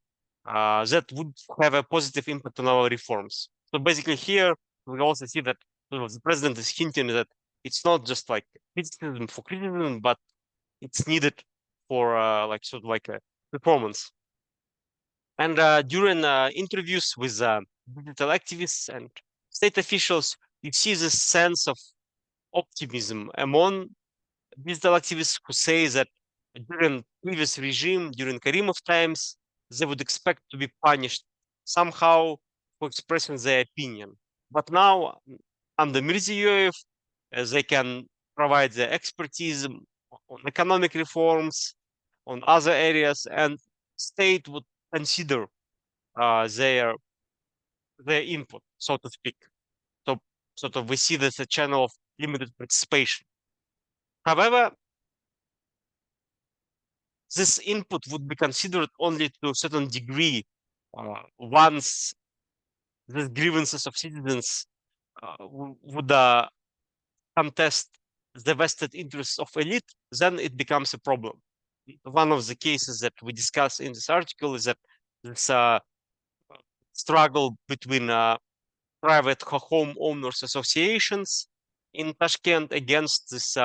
that would have a positive impact on our reforms. So basically here, we also see that the president is hinting that it's not just like criticism for criticism, but it's needed for like sort of like a performance. And during interviews with digital activists and state officials, you see this sense of optimism among digital activists who say that during previous regime, during Karimov times, they would expect to be punished somehow for expressing their opinion. But now, under Mirziyoyev, they can provide their expertise on economic reforms, on other areas, and state would consider their input, so to speak. So sort of we see this a channel of limited participation. However, this input would be considered only to a certain degree once the grievances of citizens would contest the vested interests of elite, then it becomes a problem. One of the cases that we discuss in this article is that this struggle between private home owners associations in Tashkent against this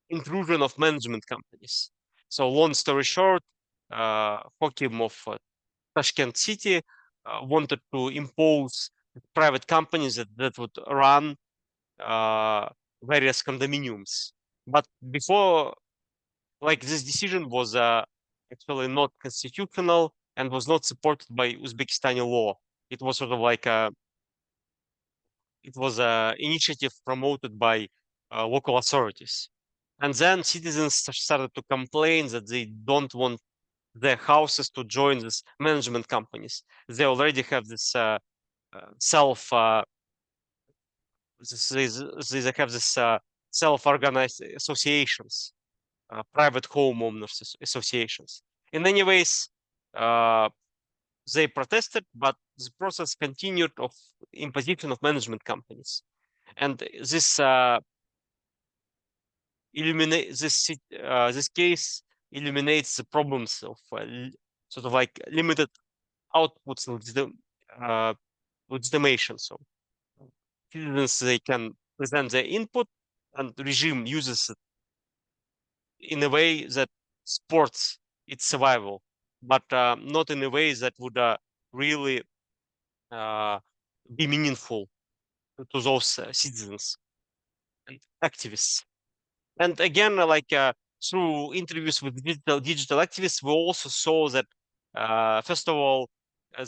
intrusion of management companies. So long story short, Hakim of Tashkent city wanted to impose private companies that would run various condominiums. But before, like this decision was actually not constitutional and was not supported by Uzbekistani law. It was sort of like it was an initiative promoted by local authorities. And then citizens started to complain that they don't want their houses to join these management companies. They already have this self they have this self-organized associations, private homeowners associations. In any ways, they protested, but the process continued of imposition of management companies, and this this case illuminates the problems of sort of like limited outputs legitimation. So citizens, they can present their input, and the regime uses it in a way that supports its survival, but not in a way that would really be meaningful to those citizens and activists. And again, through interviews with digital activists, we also saw that first of all,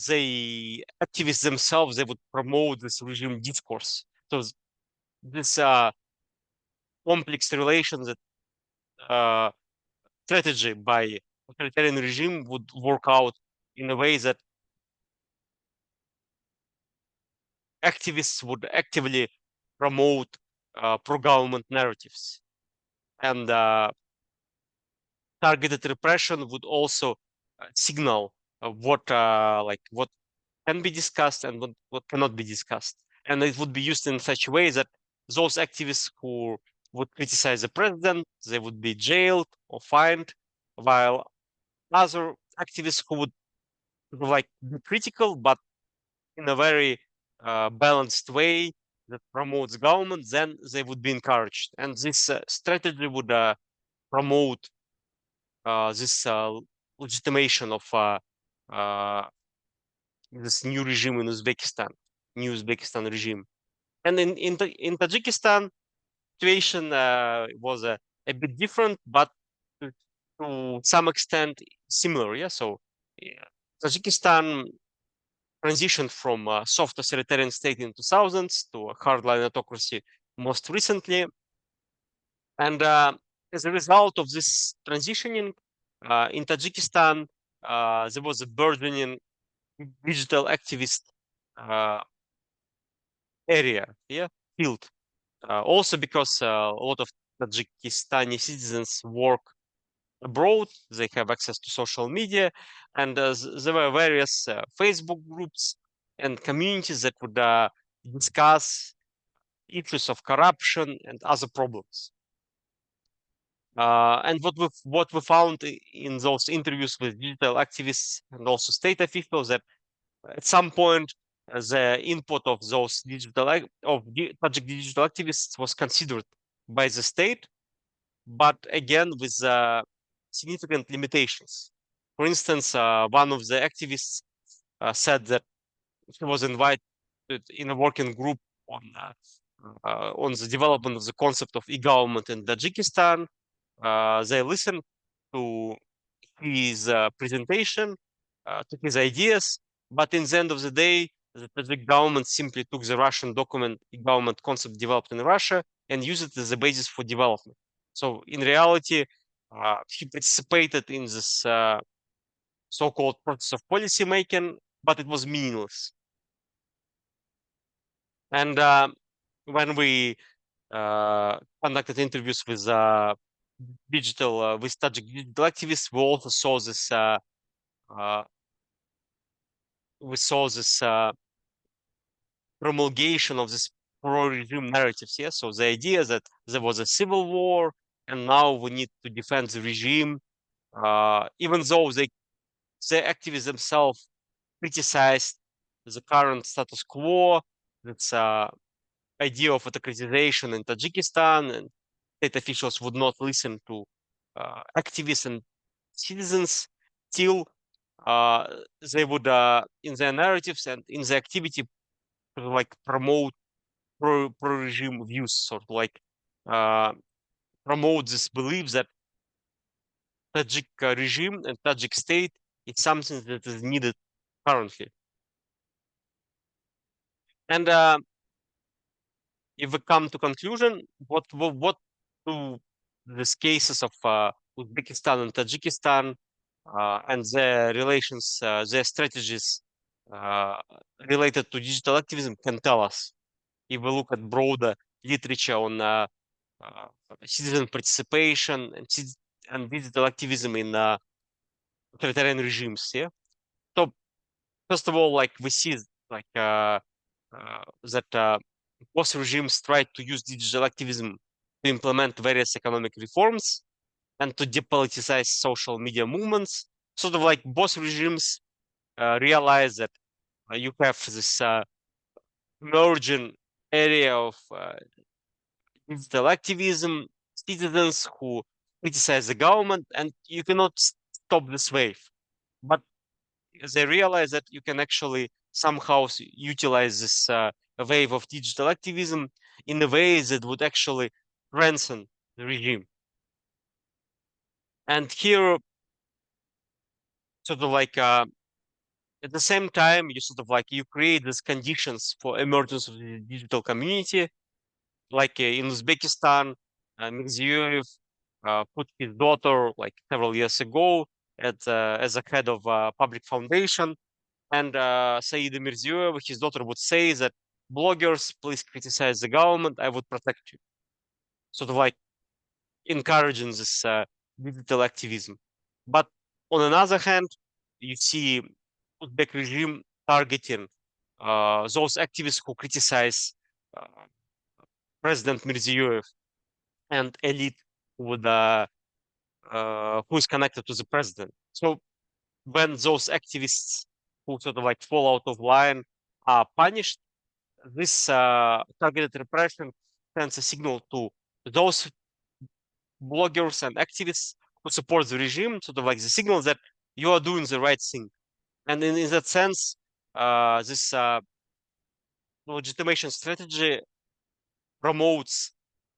the activists themselves, they would promote this regime discourse. So this complex relations that strategy by authoritarian regime would work out in a way that activists would actively promote pro-government narratives, and targeted repression would also signal what can be discussed and what cannot be discussed, and it would be used in such a way that those activists who would criticize the president, they would be jailed or fined, while other activists who would be critical but in a very balanced way that promotes government, then they would be encouraged. And this strategy would promote this legitimation of this new regime in Uzbekistan, new Uzbekistan regime. And in Tajikistan, situation was a bit different, but to some extent similar. Yeah, so Tajikistan transitioned from a soft authoritarian state in 2000s to a hardline autocracy most recently. And as a result of this transitioning in Tajikistan, there was a burgeoning digital activist area, field. Also because a lot of Tajikistani citizens work abroad, they have access to social media, and there were various Facebook groups and communities that would discuss issues of corruption and other problems. And what we found in those interviews with digital activists and also state officials, that at some point the input of those Tajik digital activists was considered by the state, but again with significant limitations. For instance, one of the activists said that he was invited in a working group on the development of the concept of e-government in Tajikistan. They listened to his presentation, to his ideas, but in the end of the day, the Tajik government simply took the Russian document, e-government concept developed in Russia, and used it as a basis for development. So in reality, he participated in this so-called process of policy making, but it was meaningless. And when we conducted interviews with with Tajik digital activists, we also saw this. Promulgation of this pro-regime narratives. Yeah, so the idea that there was a civil war and now we need to defend the regime, even though the activists themselves criticized the current status quo, that's idea of autocratization in Tajikistan, and state officials would not listen to activists and citizens. Still, they would, in their narratives and in the activity, promote pro-regime views, sort of promote this belief that Tajik regime and Tajik state is something that is needed currently. And if we come to conclusion, what do these cases of Uzbekistan and Tajikistan and their relations, their strategies related to digital activism can tell us? If we look at broader literature on citizen participation and digital activism in authoritarian regimes, yeah. So first of all, we see that both regimes tried to use digital activism to implement various economic reforms and to depoliticize social media movements. Sort of both regimes realize that you have this emerging area of digital activism, citizens who criticize the government, and you cannot stop this wave. But they realize that you can actually somehow utilize this wave of digital activism in a way that would actually strengthen the regime. And here, sort of like at the same time, you sort of like you create these conditions for emergence of the digital community, like in Uzbekistan, Mirziyoyev put his daughter like several years ago as a head of a public foundation, and Said Mirziyoyev, his daughter, would say that bloggers, please criticize the government, I would protect you. Sort of like encouraging this digital activism. But on another hand, you see Uzbek regime targeting those activists who criticize uh, President Mirziyoyev and elite with who is connected to the president. So when those activists who sort of like fall out of line are punished, this targeted repression sends a signal to those bloggers and activists who support the regime, sort of like the signal that you are doing the right thing. And in that sense, this legitimation strategy promotes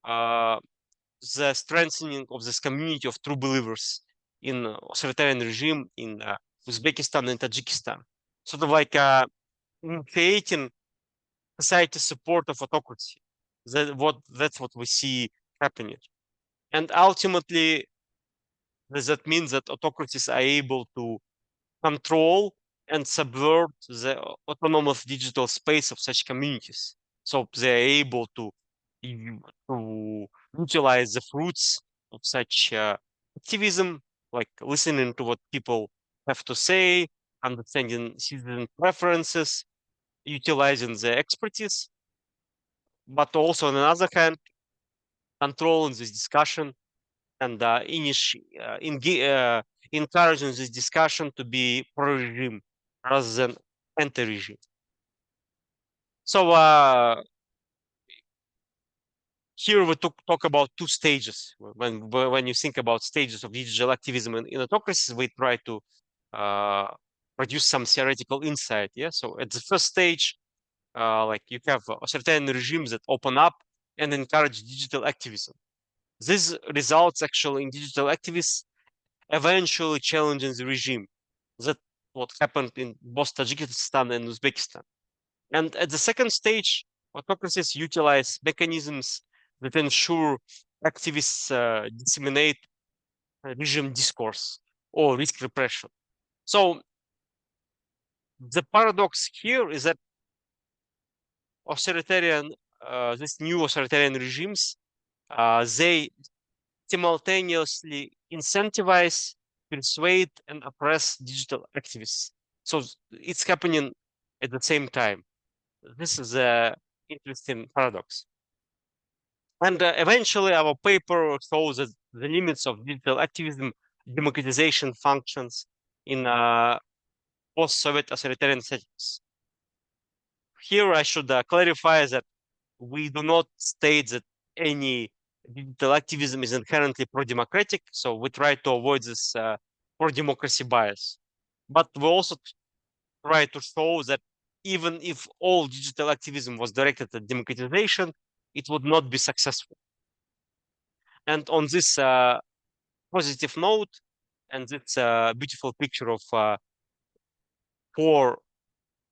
the strengthening of this community of true believers in authoritarian regime in Uzbekistan and Tajikistan. Sort of like creating society support of autocracy. That's what we see happening. And ultimately, that means that autocracies are able to control and subvert the autonomous digital space of such communities. So they're able to utilize the fruits of such activism, like listening to what people have to say, understanding citizen preferences, utilizing their expertise, but also on the other hand, controlling this discussion and encouraging this discussion to be pro-regime rather than anti-regime. So here we talk about two stages. When you think about stages of digital activism in autocracies, we try to produce some theoretical insight. Yeah. So at the first stage, like you have authoritarian regimes that open up and encourage digital activism. This results actually in digital activists eventually challenging the regime. That's what happened in both Tajikistan and Uzbekistan. And at the second stage, autocracies utilize mechanisms that ensure activists disseminate regime discourse or risk repression. So the paradox here is that these new authoritarian regimes, they simultaneously incentivize, persuade, and oppress digital activists. So it's happening at the same time. This is an interesting paradox. And eventually, our paper shows that the limits of digital activism democratization functions in post-Soviet authoritarian settings. Here, I should clarify that we do not state that any digital activism is inherently pro-democratic, so we try to avoid this pro-democracy bias. But we also try to show that even if all digital activism was directed at democratization, it would not be successful. And on this positive note, and this beautiful picture of 4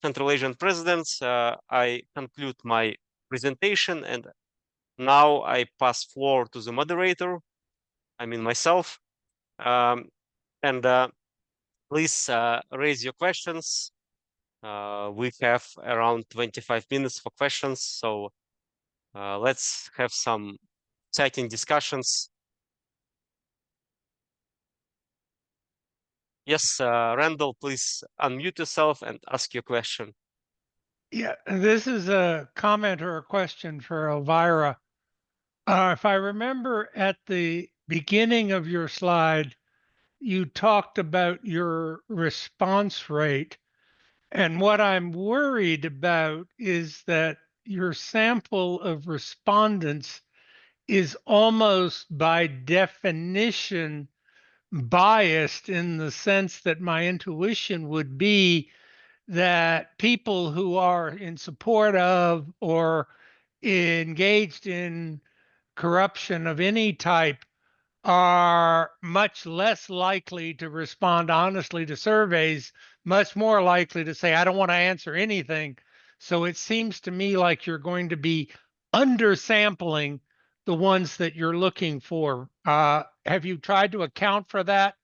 Central Asian presidents, I conclude my presentation, and now I pass floor to the moderator, I mean myself, and please raise your questions. We have around 25 minutes for questions, so let's have some exciting discussions. Yes, Randall, please unmute yourself and ask your question. Yeah, this is a comment or a question for Elvira. If I remember at the beginning of your slide, you talked about your response rate. And what I'm worried about is that your sample of respondents is almost by definition biased, in the sense that my intuition would be that people who are in support of or engaged in corruption of any type are much less likely to respond honestly to surveys, much more likely to say, I don't want to answer anything. So it seems to me like you're going to be undersampling the ones that you're looking for. Have you tried to account for that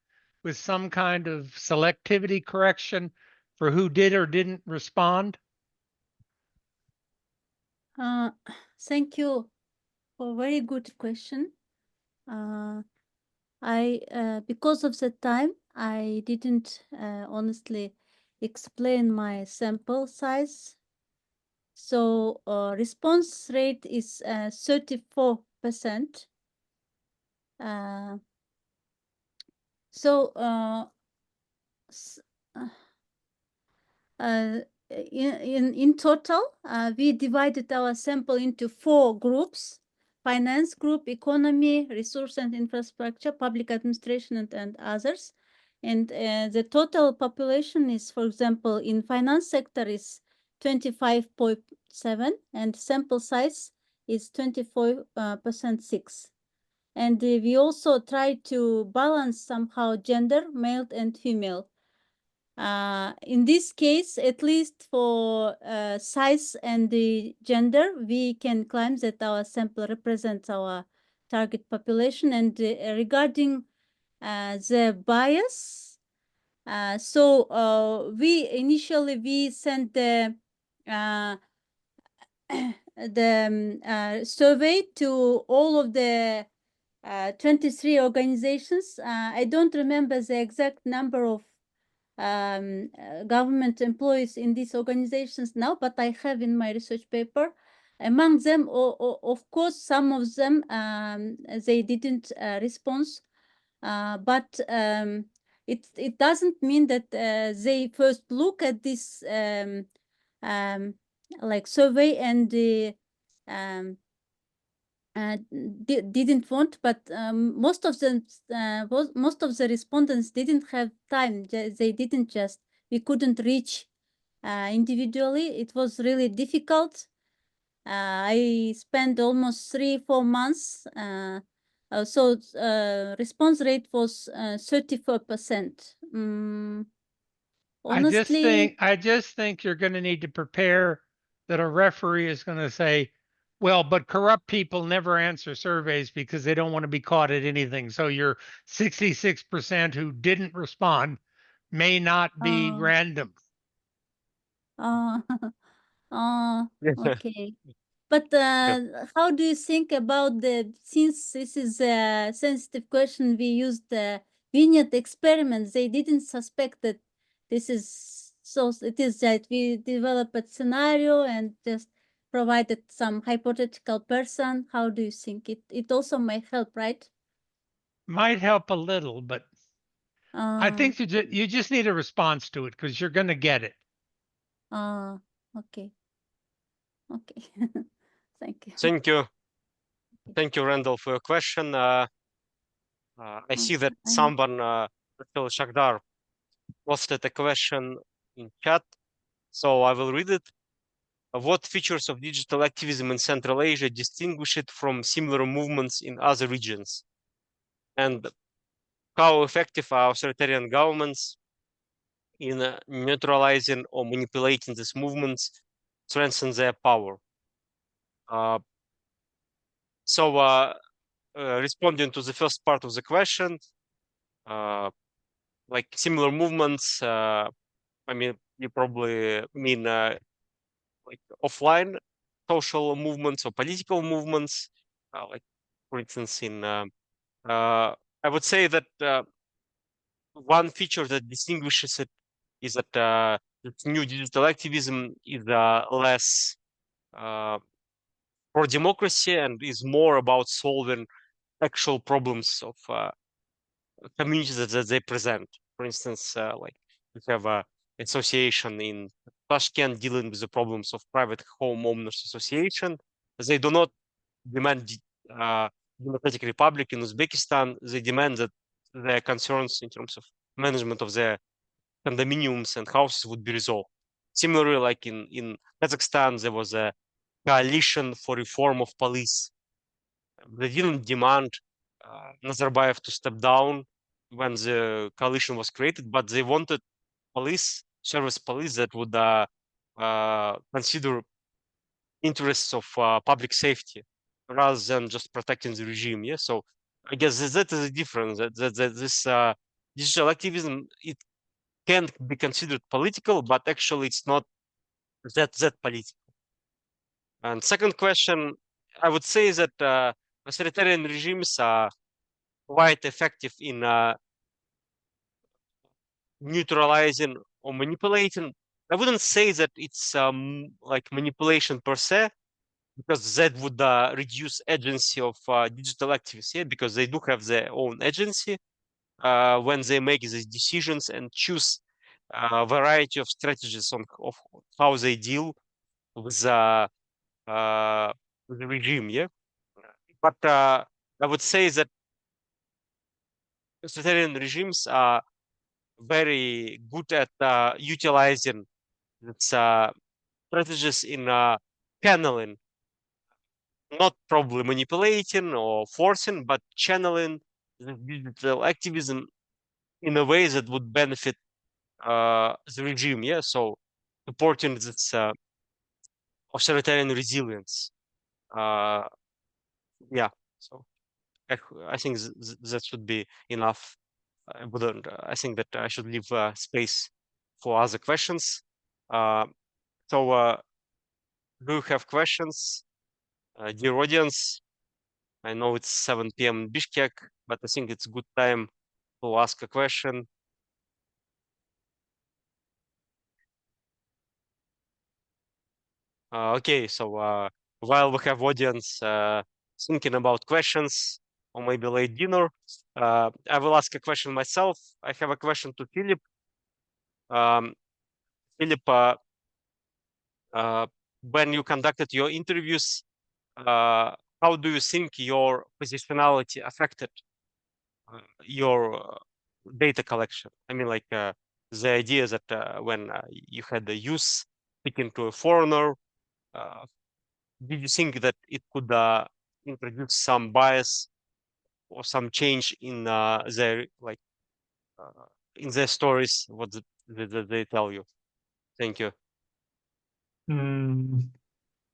with some kind of selectivity correction for who did or didn't respond? Thank you for a very good question. Because of the time, I didn't honestly explain my sample size. So response rate is 34%. In total, we divided our sample into 4 groups: finance group, economy, resource and infrastructure, public administration, and others. And the total population is, for example, in finance sector is 25.7, and sample size is 24.6. And we also try to balance somehow gender, male and female. In this case, at least for size and the gender, we can claim that our sample represents our target population. And regarding the bias, we initially sent the survey to all of the 23 organizations. I don't remember the exact number of government employees in these organizations now, but I have in my research paper. Among them, of course, some of them, they didn't respond, but it doesn't mean that they first look at this like survey and didn't want, but most of them, most of the respondents didn't have time. They didn't just, we couldn't reach individually. It was really difficult. I spent almost 3-4 months. So response rate was 34%. Honestly, I just think you're going to need to prepare that a referee is going to say, well, but corrupt people never answer surveys because they don't want to be caught at anything. So your 66% who didn't respond may not be random. Okay. But how do you think about since this is a sensitive question, we used the vignette experiment. They didn't suspect that this is, so it is that we developed a scenario and just provided some hypothetical person. How do you think it also might help, right? Might help a little, but I think you just need a response to it because you're going to get it. Okay. Okay. Thank you. Thank you. Thank you, Randall, for your question. I see that someone, Phil Shakdar, posted a question in chat, so I will read it. What features of digital activism in Central Asia distinguish it from similar movements in other regions? And how effective are authoritarian governments in neutralizing or manipulating these movements, strengthen their power? Responding to the first part of the question, like similar movements, I mean, you probably mean like offline social movements or political movements, like for instance I would say that one feature that distinguishes it is that new digital activism is less for democracy and is more about solving actual problems of communities that they present. For instance, like we have a association in Tashkent dealing with the problems of private home owners association. They do not demand democratic republic in Uzbekistan. They demand that their concerns in terms of management of their condominiums and houses would be resolved. Similarly, like in Kazakhstan, there was a coalition for reform of police. They didn't demand Nazarbayev to step down when the coalition was created, but they wanted service police that would consider interests of public safety rather than just protecting the regime. Yeah, so I guess that is a difference. That this digital activism, it can be considered political, but actually it's not that political. And second question, I would say that authoritarian regimes are quite effective in neutralizing or manipulating. I wouldn't say that it's like manipulation per se, because that would reduce agency of digital activists, yeah, because they do have their own agency when they make these decisions and choose a variety of strategies of how they deal with the regime, yeah. But I would say that authoritarian regimes are very good at utilizing its strategies in channeling, not probably manipulating or forcing, but channeling the digital activism in a way that would benefit the regime. Yeah, so supporting this authoritarian resilience. Yeah, so I think that should be enough. I wouldn't. I think that I should leave space for other questions. So, do you have questions, dear audience? I know it's 7 p.m. in Bishkek, but I think it's a good time to ask a question. Okay, so while we have audience thinking about questions or maybe late dinner, I will ask a question myself. I have a question to Philip. Philip, when you conducted your interviews, how do you think your positionality affected your data collection? I mean, like the idea that when you had the youth speaking to a foreigner, did you think that it could introduce some bias or some change in their in their stories, what they tell you? Thank you.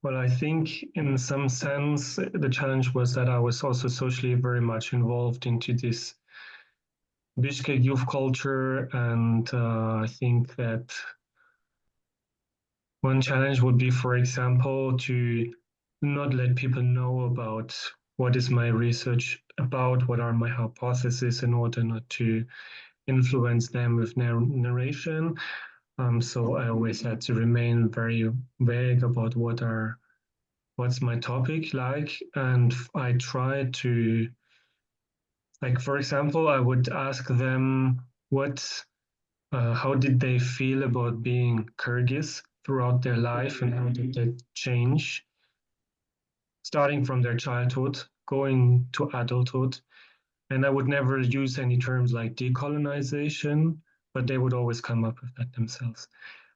Well, I think in some sense, the challenge was that I was also socially very much involved into this Bishkek youth culture. And I think that one challenge would be, for example, to not let people know about what is my research about, what are my hypotheses, in order not to influence them with narration. So I always had to remain very vague about what's my topic like, and I tried to, like, for example, I would ask them how did they feel about being Kyrgyz throughout their life, and how did that change, starting from their childhood, going to adulthood. And I would never use any terms like decolonization, but they would always come up with that themselves.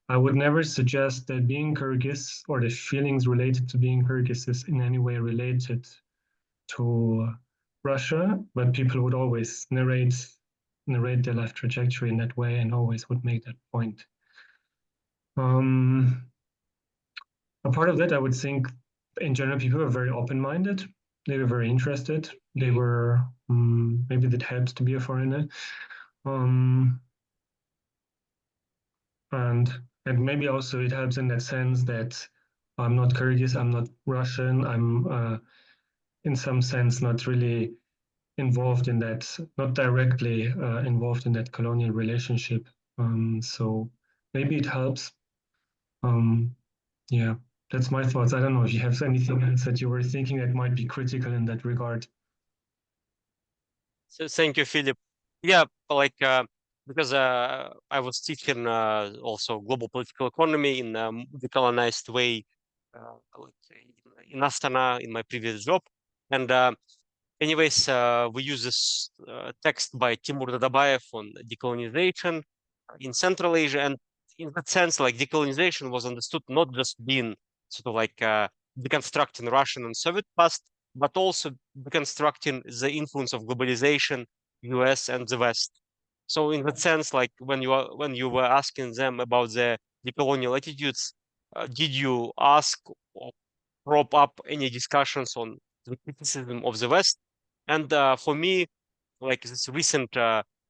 I would never suggest that being Kyrgyz or the feelings related to being Kyrgyz is in any way related to Russia, but people would always narrate their life trajectory in that way and always would make that point. A part of that, I would think, in general, people were very open-minded. They were very interested. They were, maybe that helps to be a foreigner. And maybe also it helps in that sense that I'm not Kyrgyz, I'm not Russian, I'm in some sense not really involved in that, not directly involved in that colonial relationship. So maybe it helps. Yeah, that's my thoughts. I don't know if you have anything else that you were thinking that might be critical in that regard. So thank you, Philip. Yeah, like because I was teaching also global political economy in a decolonized way in Astana in my previous job. And anyways, we use this text by Timur Dadabayev on decolonization in Central Asia. And in that sense, like decolonization was understood not just being sort of like deconstructing Russian and Soviet past, but also deconstructing the influence of globalization, US and the West. So in that sense, like when you were asking them about the decolonial attitudes, did you ask or prop up any discussions on the criticism of the West? And for me, like this recent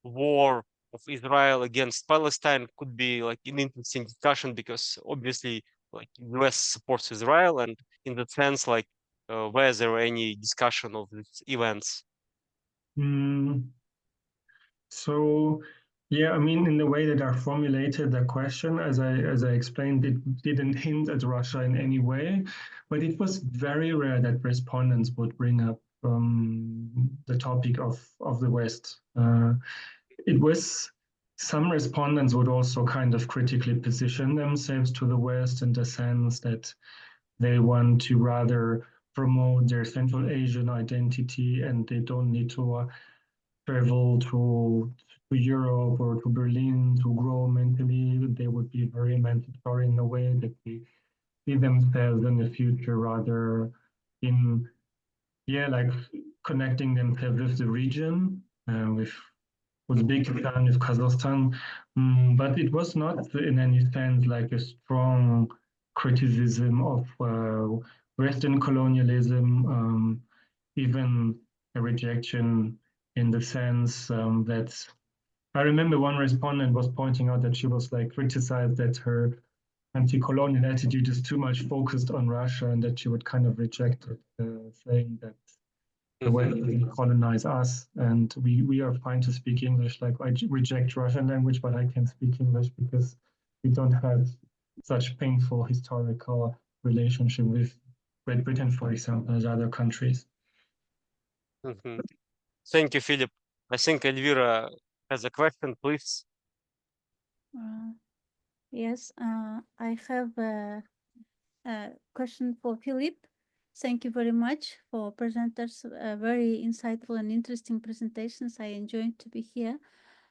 war of Israel against Palestine could be like an interesting discussion because obviously like US supports Israel, and in that sense, like were there any discussion of these events? Mm, so yeah, I mean, in the way that I formulated the question, as I explained, it didn't hint at Russia in any way, but it was very rare that respondents would bring up the topic of the West. It was some respondents would also kind of critically position themselves to the West in the sense that they want to rather promote their Central Asian identity and they don't need to travel to Europe or to Berlin to grow mentally. They would be very emancipatory in a way that they see themselves in the future rather in, yeah, like connecting themselves with the region, with Uzbekistan, with Kazakhstan. But it was not in any sense like a strong criticism of Western colonialism, even a rejection in the sense that I remember one respondent was pointing out that she was like criticized that her anti-colonial attitude is too much focused on Russia and that she would kind of reject it, saying that the West doesn't colonize us and we are fine to speak English. Like I reject Russian language, but I can speak English because we don't have such painful historical relationship with Great Britain, for example, as other countries. Thank you, Philip. I think Elvira has a question, please. Yes, I have a question for Philip. Thank you very much for presenters. Very insightful and interesting presentations. I enjoyed to be here.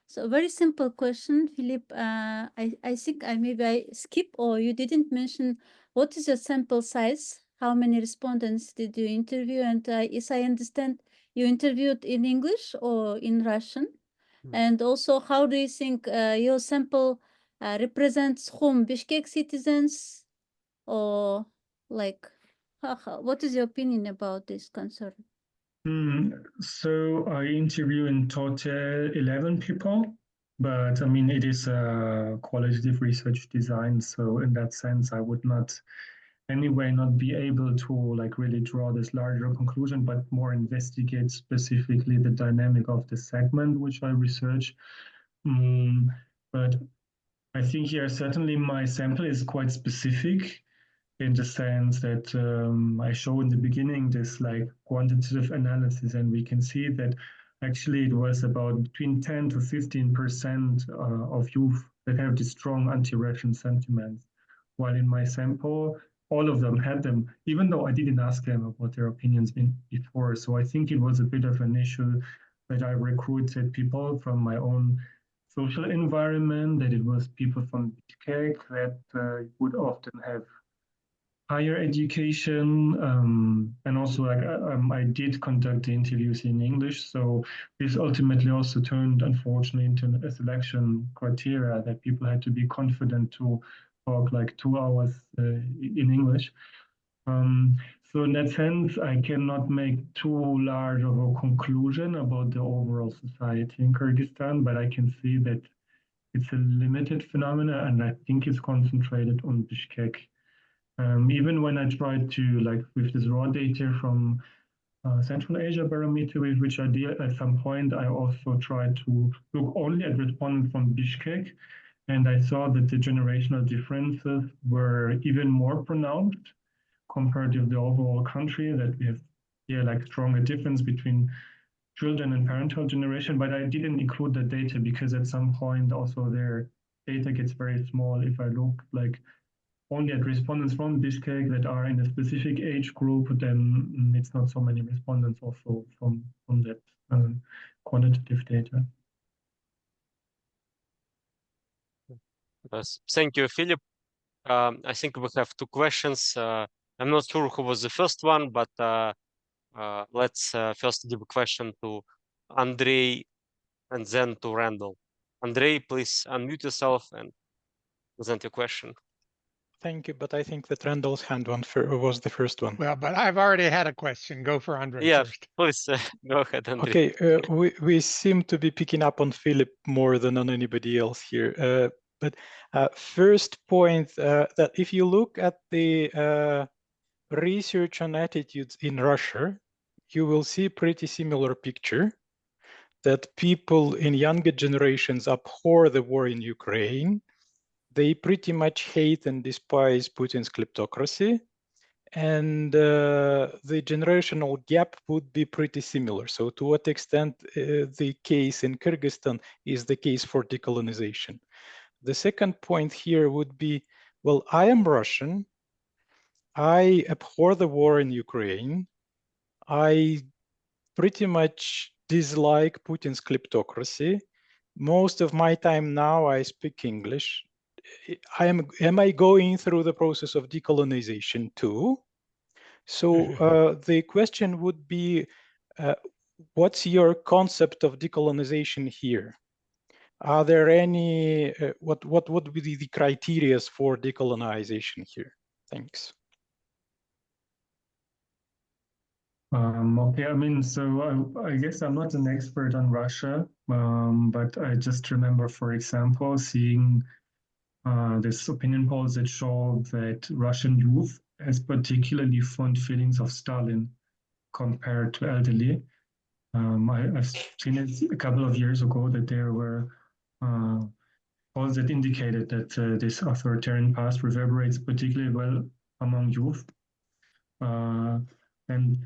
So very simple question, Philip. I think maybe I skip or you didn't mention what is your sample size? How many respondents did you interview? And as I understand, you interviewed in English or in Russian? And also, how do you think your sample represents whom? Bishkek citizens or like, what is your opinion about this concern? So I interview in total 11 people, but I mean, it is a qualitative research design. So in that sense, I would not anyway not be able to like really draw this larger conclusion, but more investigate specifically the dynamic of the segment which I research. But I think here certainly my sample is quite specific in the sense that I show in the beginning this like quantitative analysis, and we can see that actually it was about between 10 to 15% of youth that have this strong anti-Russian sentiments, while in my sample, all of them had them, even though I didn't ask them about their opinions before. So I think it was a bit of an issue that I recruited people from my own social environment, that it was people from Bishkek that would often have higher education, and also like I did conduct the interviews in English, so this ultimately also turned unfortunately into a selection criteria that people had to be confident to talk like 2 hours in English. So in that sense, I cannot make too large of a conclusion about the overall society in Kyrgyzstan, but I can see that it's a limited phenomena, and I think it's concentrated on Bishkek. Even when I tried to, like with this raw data from Central Asia barometer, with which I did at some point, I also tried to look only at respondents from Bishkek, and I saw that the generational differences were even more pronounced compared to the overall country, that we have here like stronger difference between children and parental generation, but I didn't include the data because at some point also their data gets very small. If I look like only at respondents from Bishkek that are in a specific age group, then it's not so many respondents also from that quantitative data. Yes. Thank you, Philip. I think we have two questions. I'm not sure who was the first one, but let's first give a question to Andrei and then to Randall. Andrei, please unmute yourself and present your question. Thank you, but I think that Randall's hand was the first one. Well, but I've already had a question. Go for Andre Yeah, first. please go ahead, Andrei. Okay, we seem to be picking up on Philip more than on anybody else here. But first point, that if you look at the research on attitudes in Russia, you will see a pretty similar picture, that people in younger generations abhor the war in Ukraine. They pretty much hate and despise Putin's kleptocracy. And the generational gap would be pretty similar. So to what extent the case in Kyrgyzstan is the case for decolonization? The second point here would be, well, I am Russian. I abhor the war in Ukraine. I pretty much dislike Putin's kleptocracy. Most of my time now I speak English. Am I going through the process of decolonization too? So the question would be, what's your concept of decolonization here? Are there any, what would be the criteria for decolonization here? Thanks. Okay, I mean, so I guess I'm not an expert on Russia, but I just remember, for example, seeing this opinion polls that show that Russian youth has particularly fond feelings of Stalin compared to elderly. I've seen it a couple of years ago that there were polls that indicated that this authoritarian past reverberates particularly well among youth. And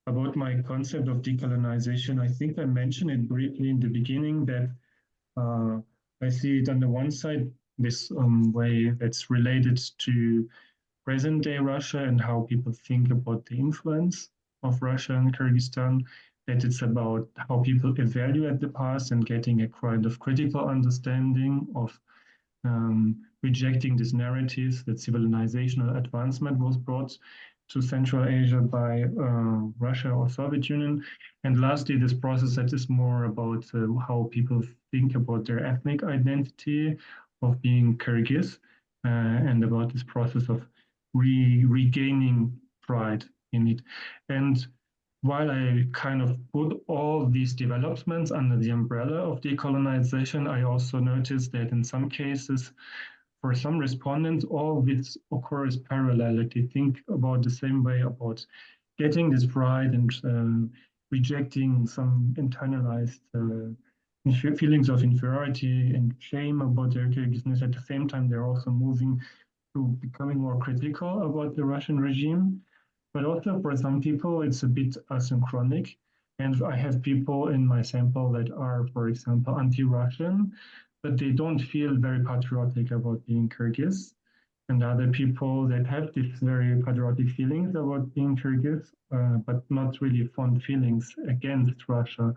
about my concept of decolonization, I think I mentioned it briefly in the beginning that I see it on the one side, this way that's related to present day Russia and how people think about the influence of Russia and Kyrgyzstan, that it's about how people evaluate the past and getting a kind of critical understanding of rejecting this narrative that civilizational advancement was brought to Central Asia by Russia or Soviet Union. And lastly, this process that is more about how people think about their ethnic identity of being Kyrgyz and about this process of regaining pride in it. And while I kind of put all these developments under the umbrella of decolonization, I also noticed that in some cases, for some respondents, all of this occurs parallel. Like they think about the same way about getting this pride and rejecting some internalized feelings of inferiority and shame about their Kyrgyzness. At the same time, they're also moving to becoming more critical about the Russian regime. But also for some people, it's a bit asynchronic. And I have people in my sample that are, for example, anti-Russian, but they don't feel very patriotic about being Kyrgyz. And other people that have these very patriotic feelings about being Kyrgyz, but not really fond feelings against Russia.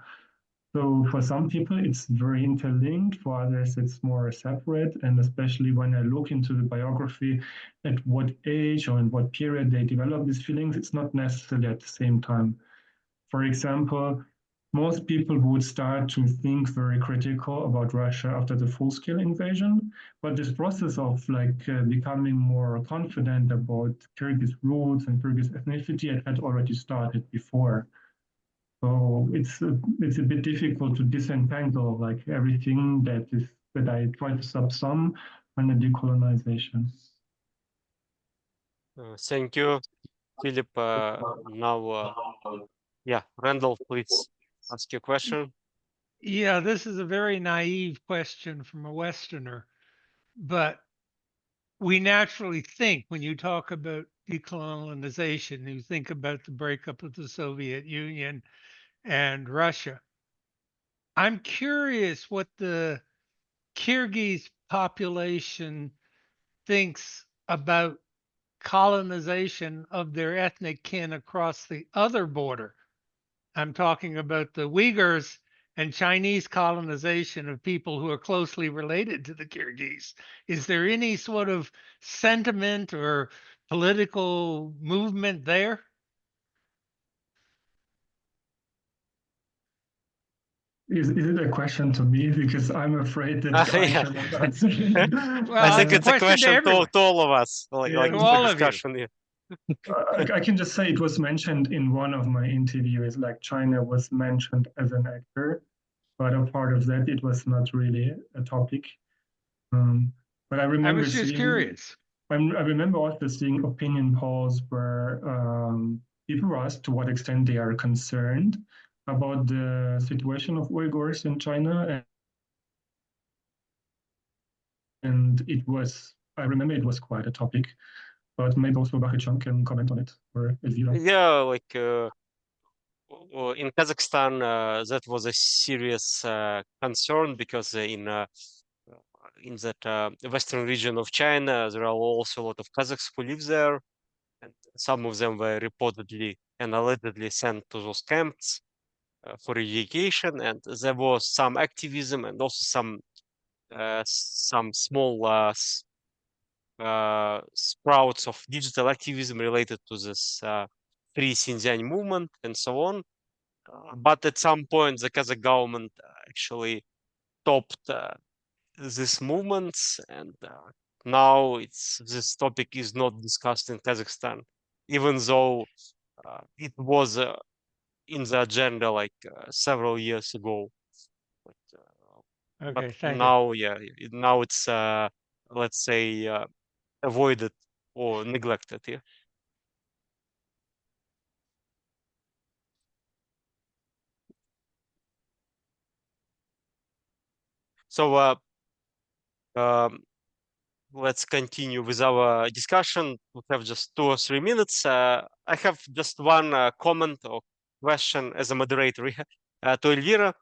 So for some people, it's very interlinked. For others, it's more separate. And especially when I look into the biography, at what age or in what period they develop these feelings, it's not necessarily at the same time. For example, most people would start to think very critical about Russia after the full-scale invasion. But this process of becoming more confident about Kyrgyz roots and Kyrgyz ethnicity had already started before. So it's a bit difficult to disentangle everything that I try to subsum under decolonization. Thank you, Philip. Now, yeah, Randall, please ask your question. Yeah, this is a very naive question from a Westerner, but we naturally think when you talk about decolonization, you think about the breakup of the Soviet Union and Russia. I'm curious what the Kyrgyz population thinks about colonization of their ethnic kin across the other border. I'm talking about the Uyghurs and Chinese colonization of people who are closely related to the Kyrgyz. Is there any sort of sentiment or political movement there? Is it a question to me? Because I'm afraid that I Yeah. cannot answer it. I think it's it's a question to everyone. all of us, Yeah, like To the all of you. discussion. Yeah. I can just say it was mentioned in one of my interviews, like China was mentioned as an actor, but a part of that, it was not really a topic. But I I remember was just seeing, curious. I remember also seeing opinion polls where people were asked to what extent they are concerned about the situation of Uyghurs in China. And it was, I remember it was quite a topic, but maybe also Bakhytzhan can comment on it, or Elvira. Yeah, like in Kazakhstan, that was a serious concern because in that western region of China, there are also a lot of Kazakhs who live there, and some of them were reportedly and allegedly sent to those camps for education, and there was some activism and also some small sprouts of digital activism related to this Free Xinjiang movement and so on. But at some point, the Kazakh government actually stopped these movements, and now this topic is not discussed in Kazakhstan, even though it was in the agenda like several years ago. But Okay, thank you. now, yeah, now it's let's say avoided or neglected. Yeah. So let's continue with our discussion. We have just 2 or 3 minutes. I have just one comment or question as a moderator to Elvira.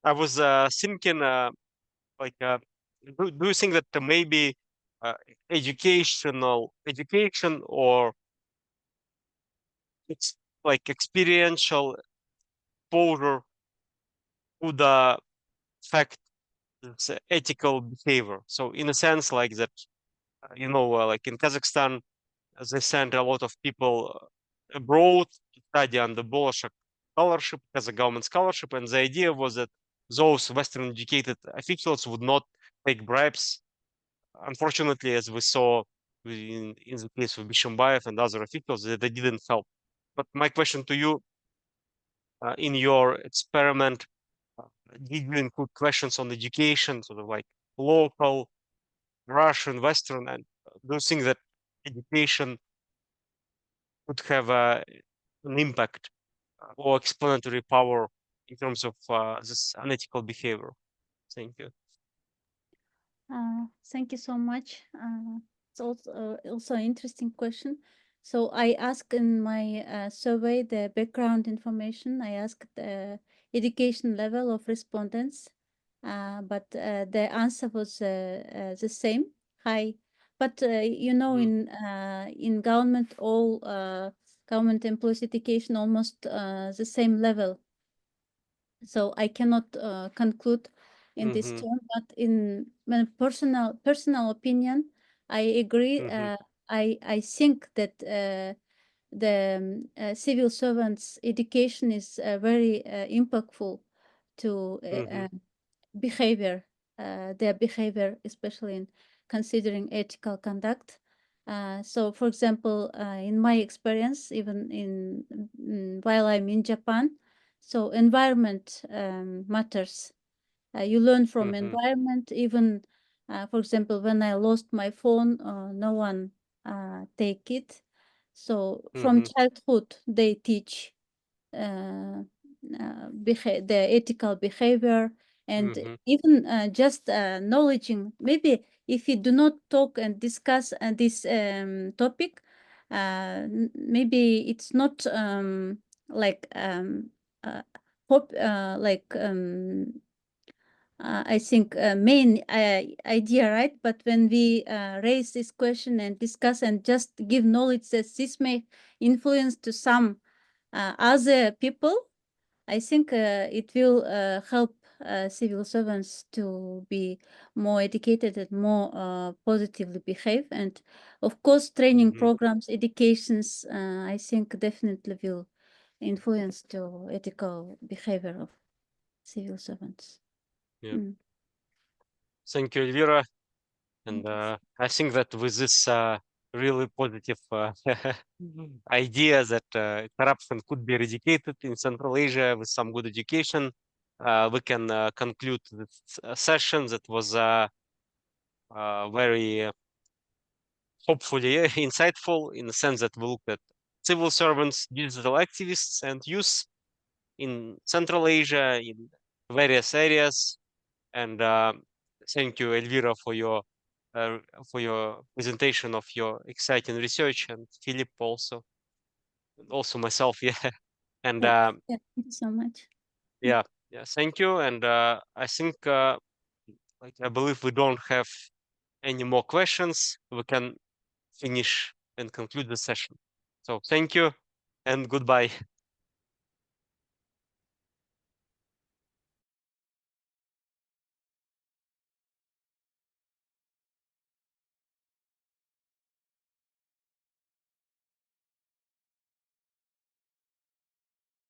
I was thinking, like, do you think that maybe education or it's like experiential exposure could affect this ethical behavior? So in a sense, like that, like in Kazakhstan, they sent a lot of people abroad to study under Bolshak scholarship, as a government scholarship, and the idea was that those Western educated officials would not take bribes. Unfortunately, as we saw in the case of Bishimbayev and other officials, that they didn't help. But my question to you, in your experiment, did you include questions on education, sort of like local, Russian, Western, and do you think that education could have an impact or explanatory power in terms of this unethical behavior? Thank you. Thank you so much. It's also an interesting question. So I asked in my survey the background information. I asked the education level of respondents, but the answer was the same, high. But in government, all government employees' education almost the same level. So I cannot conclude in this term, but in my personal opinion, I agree. I think that the civil servants' education is very impactful to behavior, their behavior, especially in considering ethical conduct. So, for example, in my experience, even while I'm in Japan, so environment matters. You learn from environment. Even, for example, when I lost my phone, no one take it. So from childhood, they teach the ethical behavior, and even just acknowledging. Maybe if you do not talk and discuss this topic, maybe it's not like I think main idea, right? But when we raise this question and discuss and just give knowledge that this may influence to some other people, I think it will help civil servants to be more educated and more positively behave. And of course, training programs, educations, I think definitely will influence the ethical behavior of civil servants. Yeah. Thank you, Elvira. And I think that with this really positive idea that corruption could be eradicated in Central Asia with some good education, we can conclude this session that was very hopefully insightful in the sense that we looked at civil servants, digital activists, and youth in Central Asia in various areas. And thank you, Elvira, for your presentation of your exciting research, and Philip also myself, yeah. And Yeah, thank you so much. yeah, thank you. And I think, like, I believe we don't have any more questions. We can finish and conclude the session. So thank you and goodbye.